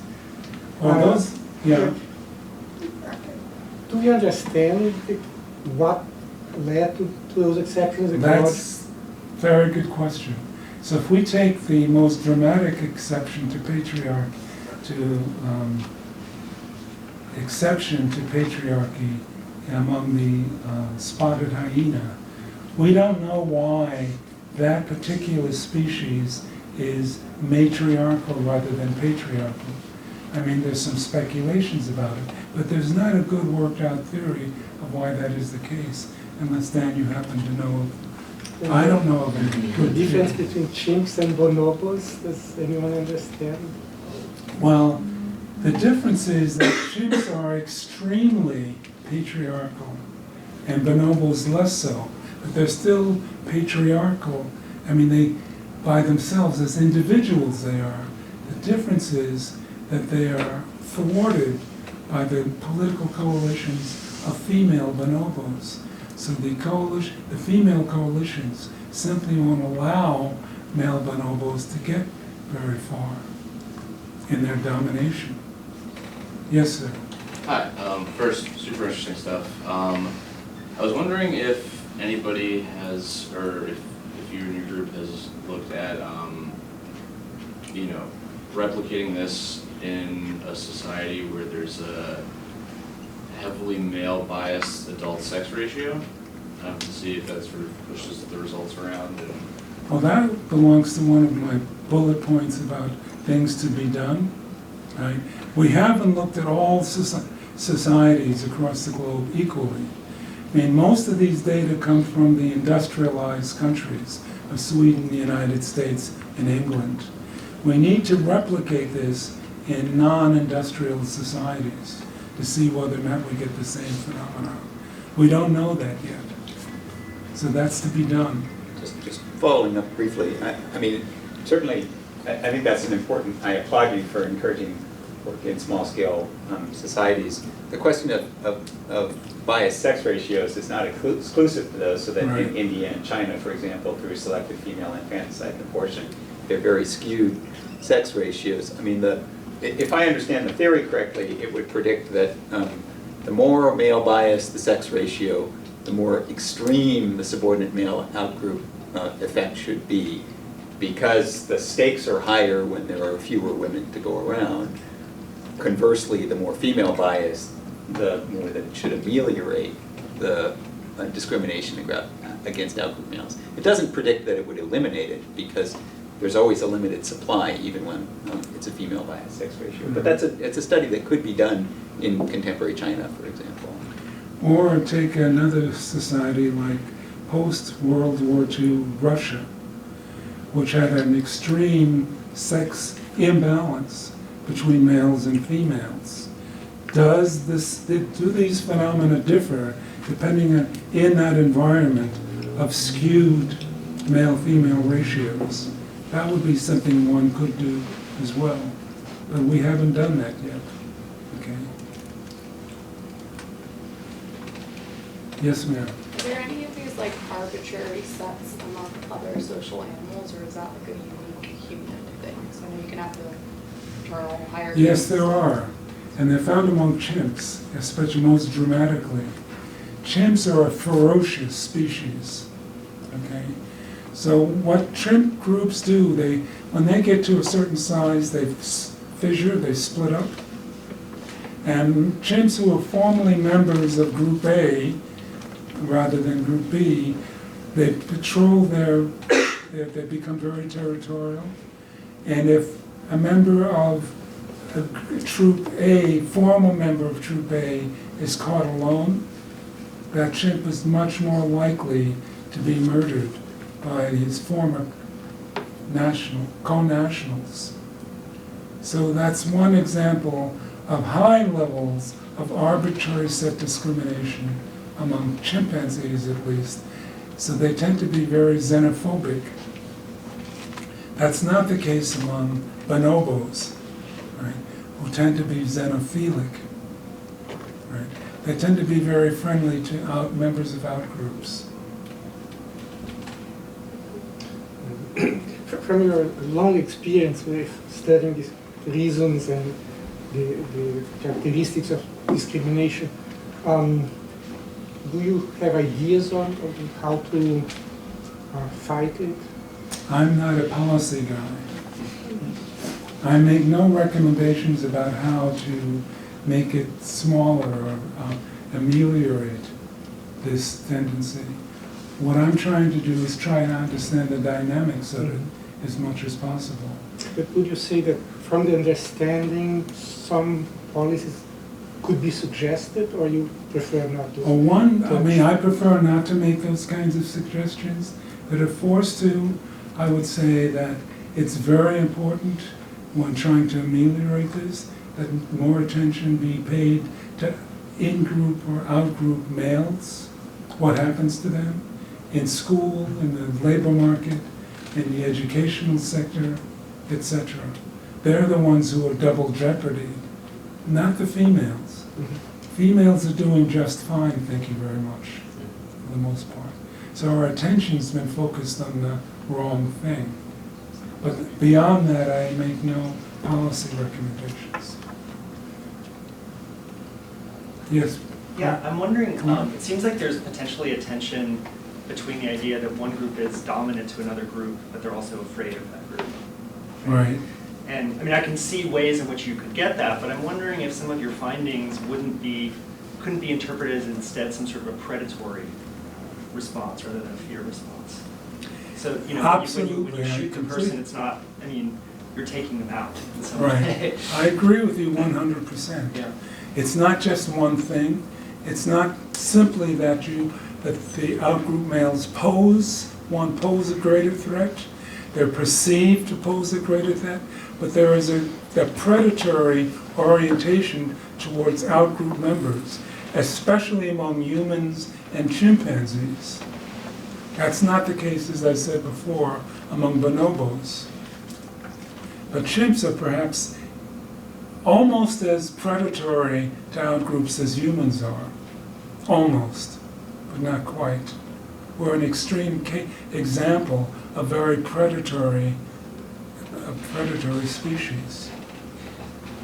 Well, those, yeah. Do we understand what led to those exceptions? That's a very good question. So if we take the most dramatic exception to patriarchy, among the spotted hyena, we don't know why that particular species is matriarchal rather than patriarchal. I mean, there's some speculations about it, but there's not a good worked out theory of why that is the case, unless, Dan, you happen to know of. I don't know of any The good difference theory. between chimps and bonobos, does anyone understand? Well, the difference is that chimps are extremely patriarchal and bonobos less so, but they're still patriarchal. I mean, they, by themselves, as individuals they are. The difference is that they are thwarted by the political coalitions of female bonobos. So the female coalitions simply won't allow male bonobos to get very far in their domination. Yes, sir. Hi. First, super interesting stuff. I was wondering if anybody has, or if you and your group has looked at, replicating this in a society where there's a heavily male-biased adult sex ratio, to see if that sort of pushes the results around. Well, that belongs to one of my bullet points about things to be done. right? We haven't looked at all societies across the globe equally. I mean, most of these data come from the industrialized countries of Sweden, the United States, and England. We need to replicate this in non-industrial societies to see whether or not we get the same phenomenon. We don't know that yet. So that's to be done. Just following up briefly, I mean, certainly, I think that's an important, I applaud you for encouraging work in small-scale societies. The question of biased sex ratios is not exclusive to those, so that Right. in India and China, for example, through selective female infanticide and abortion, they're very skewed sex ratios. I mean, if I understand the theory correctly, it would predict that the more male biased the sex ratio, the more extreme the subordinate male outgroup effect should be, because the stakes are higher when there are fewer women to go around. Conversely, the more female biased, the more that it should ameliorate the discrimination against outgroup males. It doesn't predict that it would eliminate it, because there's always a limited supply, even when it's a female biased sex ratio. But it's a study that could be done in contemporary China, for example. Or take another society like post-World War II Russia, which had an extreme sex imbalance between males and females. Do these phenomena differ depending on, in that environment, of skewed male-female ratios? That would be something one could do as well, but we haven't done that yet. Okay. Yes, ma'am. Are there any of these like arbitrary sets among other social animals, or is that like a unique human thing? So I know you can have the paternal hierarchy. Yes, there are. And they're found among chimps, especially most dramatically. Chimps are a ferocious species. Okay? So what chimp groups do, when they get to a certain size, they fissure, they split up. And chimps who are formerly members of Group A rather than Group B, they patrol they become very territorial. And if a member of Troop A, former member of Troop A, is caught alone, that chimp is much more likely to be murdered by his former co-nationals. So that's one example of high levels of arbitrary set discrimination among chimpanzees, at least. So they tend to be very xenophobic. That's not the case among bonobos, right, who tend to be xenophilic. Right? They tend to be very friendly to members of outgroups. From your long experience with studying these reasons and the characteristics of discrimination, do you have ideas on how to fight it? I'm not a policy guy. I make no recommendations about how to make it smaller or ameliorate this tendency. What I'm trying to do is try to understand the dynamics of it as much as possible. But would you say that from the understanding, some policies could be suggested, or you prefer not to? I prefer not to make those kinds of suggestions. But if forced to, I would say that it's very important when trying to ameliorate this, that more attention be paid to in-group or out-group males, what happens to them in school, in the labor market, in the educational sector, etc. They're the ones who are double jeopardy, not the females. Females are doing just fine, thank you very much, for the most part. So our attention's been focused on the wrong thing. But beyond that, I make no policy recommendations. Yes? Yeah, I'm wondering, it seems like there's potentially a tension between the idea that one group is dominant to another group, but they're also afraid of that group. Right. And I mean, I can see ways in which you could get that, but I'm wondering if some of your findings couldn't be interpreted as instead some sort of a predatory response rather than a fear response. So, you know, when you shoot the person, it's not, I mean, you're taking them out in some Right. way. I agree with you 100%. Yeah. It's not just one thing. It's not simply that the outgroup males pose a greater threat. They're perceived to pose a greater threat, but there is a predatory orientation towards outgroup members, especially among humans and chimpanzees. That's not the case, as I said before, among bonobos. But chimps are perhaps almost as predatory to outgroups as humans are. Almost, but not quite. We're an extreme example of very predatory species.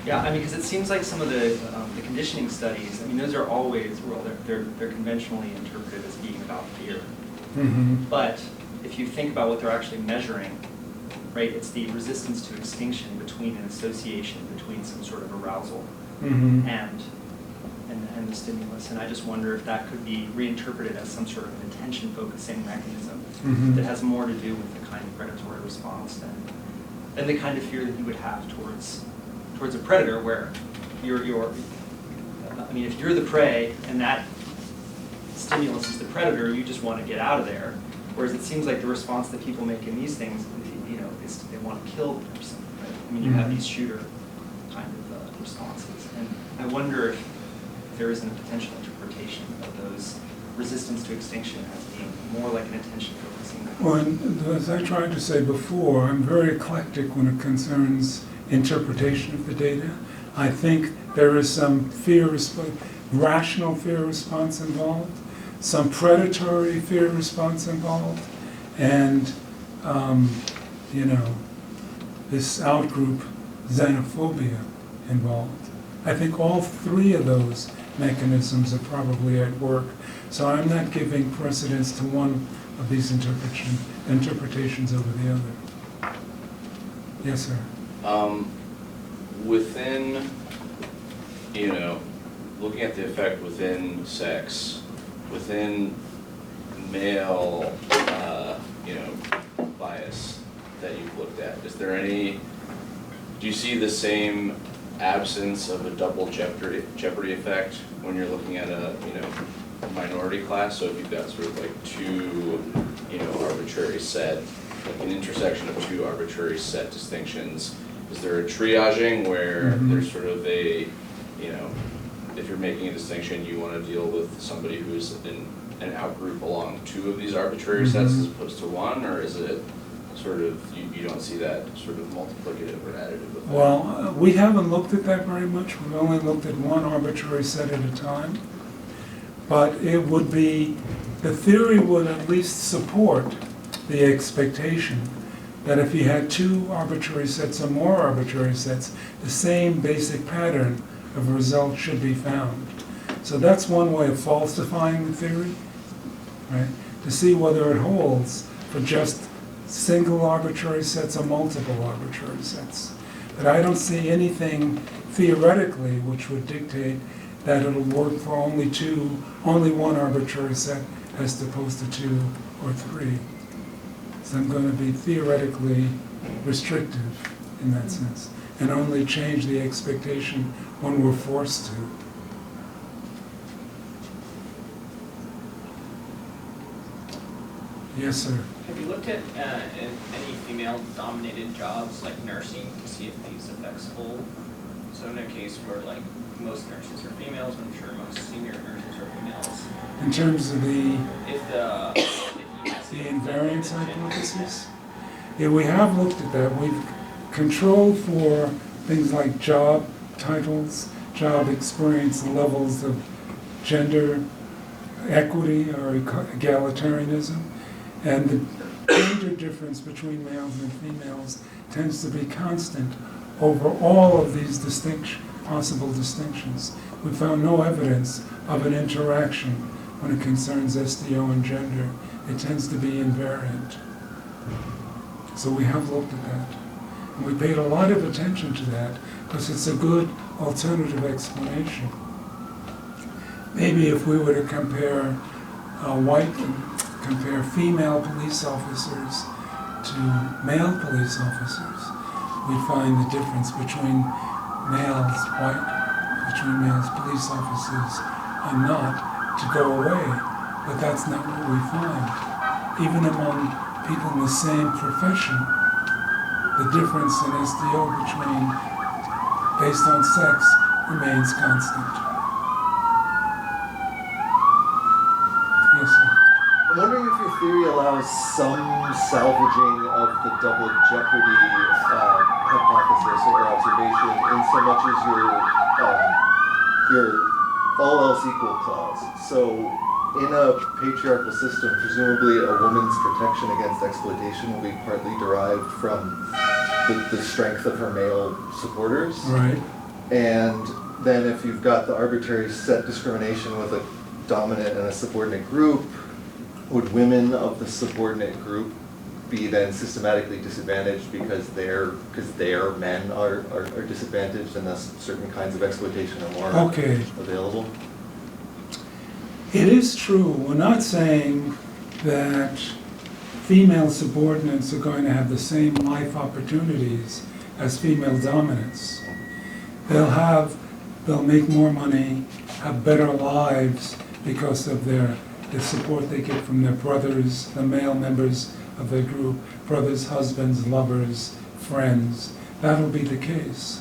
Yeah, I mean, because it seems like some of the conditioning studies, I mean, those are always, well, they're conventionally interpreted as being about fear. Mm-hmm. But if you think about what they're actually measuring, right, it's the resistance to extinction between an association between some sort of arousal Mm-hmm. and the stimulus. And I just wonder if that could be reinterpreted as some sort of an attention-focusing mechanism Mm-hmm. that has more to do with the kind of predatory response than the kind of fear that you would have towards a predator, where I mean, if you're the prey and that stimulus is the predator, you just want to get out of there. Whereas it seems like the response that people make in these things, you know, is they want to kill the person. Right? I mean, you have these shooter kind of responses, and I wonder if there isn't a potential interpretation of those resistance to extinction as being more like an attention-focusing mechanism. Well, and as I tried to say before, I'm very eclectic when it concerns interpretation of the data. I think there is some rational fear response involved, some predatory fear response involved, and you know, this outgroup xenophobia involved. I think all three of those mechanisms are probably at work. So I'm not giving precedence to one of these interpretations over the other. Yes, sir. Within, you know, looking at the effect within sex, within male, you know, bias that you've looked at, is there any, do you see the same absence of a double jeopardy effect when you're looking at a, you know, minority class? So if you've got sort of like two, you know, arbitrary set, like an intersection of two arbitrary set distinctions, is there a triaging where there's sort of a, you know, if you're making a distinction, you want to deal with somebody who's in an outgroup along two of these arbitrary sets as opposed to one, or is it sort of, you don't see that sort of multiplicative or additive effect? Well, we haven't looked at that very much. We've only looked at one arbitrary set at a time. But it would be, the theory would at least support the expectation that if you had two arbitrary sets or more arbitrary sets, the same basic pattern of results should be found. So that's one way of falsifying the theory, right? To see whether it holds for just single arbitrary sets or multiple arbitrary sets. But I don't see anything theoretically which would dictate that it'll work for only one arbitrary set as opposed to two or three. So I'm going to be theoretically restrictive in that sense, and only change the expectation when we're forced to. Yes, sir. Have you looked at any female-dominated jobs like nursing to see if these effects hold? So in a case where like most nurses are females, I'm sure most senior nurses are females. In terms of the the invariance hypothesis? Yeah, we have looked at that. We've controlled for things like job titles, job experience, levels of gender equity or egalitarianism, and the gender difference between males and females tends to be constant over all of these possible distinctions. We found no evidence of an interaction when it concerns SDO and gender. It tends to be invariant. So we have looked at that. And we paid a lot of attention to that because it's a good alternative explanation. Maybe if we were to compare compare female police officers to male police officers, we find the difference between males, police officers and not, to go away. But that's not what we find. Even among people in the same profession, the difference in SDO based on sex remains constant. Yes, sir. I'm wondering if your theory allows some salvaging of the double jeopardy hypothesis or observation in so much as your all else equal clause. So in a patriarchal system, presumably a woman's protection against exploitation will be partly derived from the strength of her male supporters. Right. And then if you've got the arbitrary set discrimination with a dominant and a subordinate group, would women of the subordinate group be then systematically disadvantaged because their men are disadvantaged and thus certain kinds of exploitation are more available? It is true. We're not saying that female subordinates are going to have the same life opportunities as female dominants. They'll make more money, have better lives because of the support they get from their brothers, the male members of their group, brothers, husbands, lovers, friends. That'll be the case.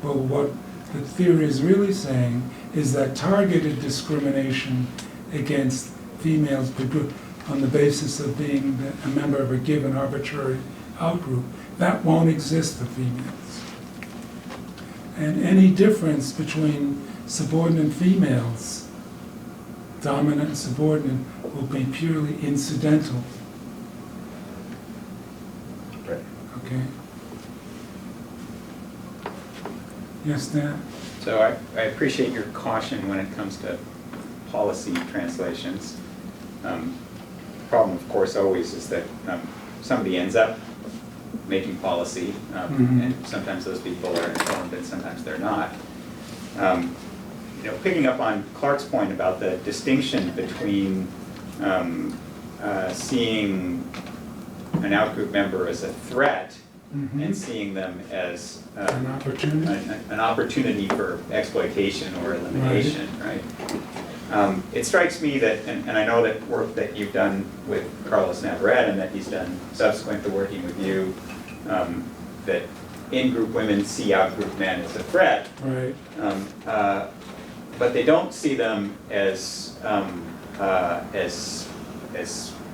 But what the theory is really saying is that targeted discrimination against females on the basis of being a member of a given arbitrary outgroup, that won't exist for females. And any difference between subordinate females, dominant and subordinate, will be purely incidental. Right. Okay? Yes, Dan? So I appreciate your caution when it comes to policy translations. The problem, of course, always is that somebody ends up making policy, and sometimes those people are informed and sometimes they're not. Picking up on Clark's point about the distinction between seeing an outgroup member as a threat and seeing them as an opportunity for exploitation or elimination, right? It strikes me that, and I know that work that you've done with Carlos Navarrete and that he's done subsequent to working with you, that in-group women see outgroup men as a threat, right? But they don't see them as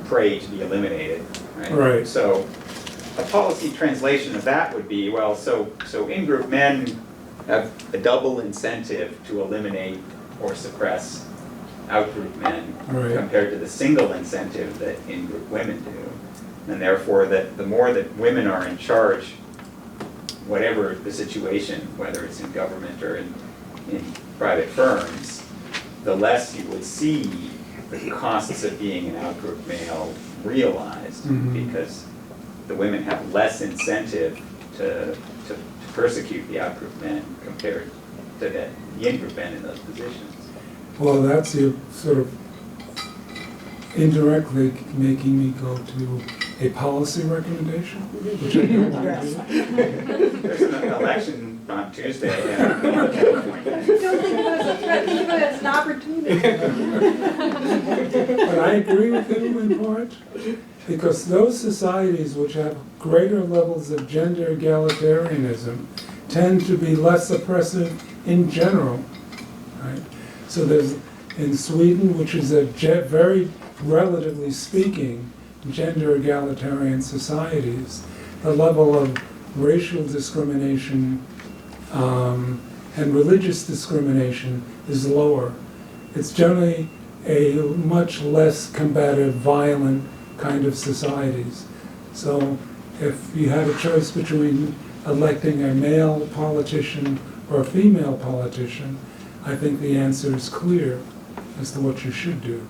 prey to be eliminated, right? Right. So a policy translation of that would be, well, so in-group men have a double incentive to eliminate or suppress outgroup men compared to the single incentive that in-group women do. And therefore, that the more that women are in charge, whatever the situation, whether it's in government or in private firms, the less you would see the costs of being an outgroup male realized, because the women have less incentive to persecute the outgroup men compared to the in-group men in those positions. Well, that's sort of indirectly making me go to a policy recommendation, which I don't want to do. There's an election on Tuesday. Don't think of it as a threat, think of it as an opportunity. But I agree with you in part, because those societies which have greater levels of gender egalitarianism tend to be less oppressive in general, right? So there's, in Sweden, which is a very, relatively speaking, gender egalitarian societies, the level of racial discrimination and religious discrimination is lower. It's generally a much less combative, violent kind of societies. So if you had a choice between electing a male politician or a female politician, I think the answer is clear as to what you should do.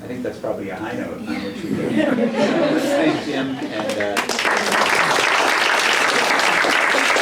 I think that's probably a high note on which we go. Thanks, Jim, and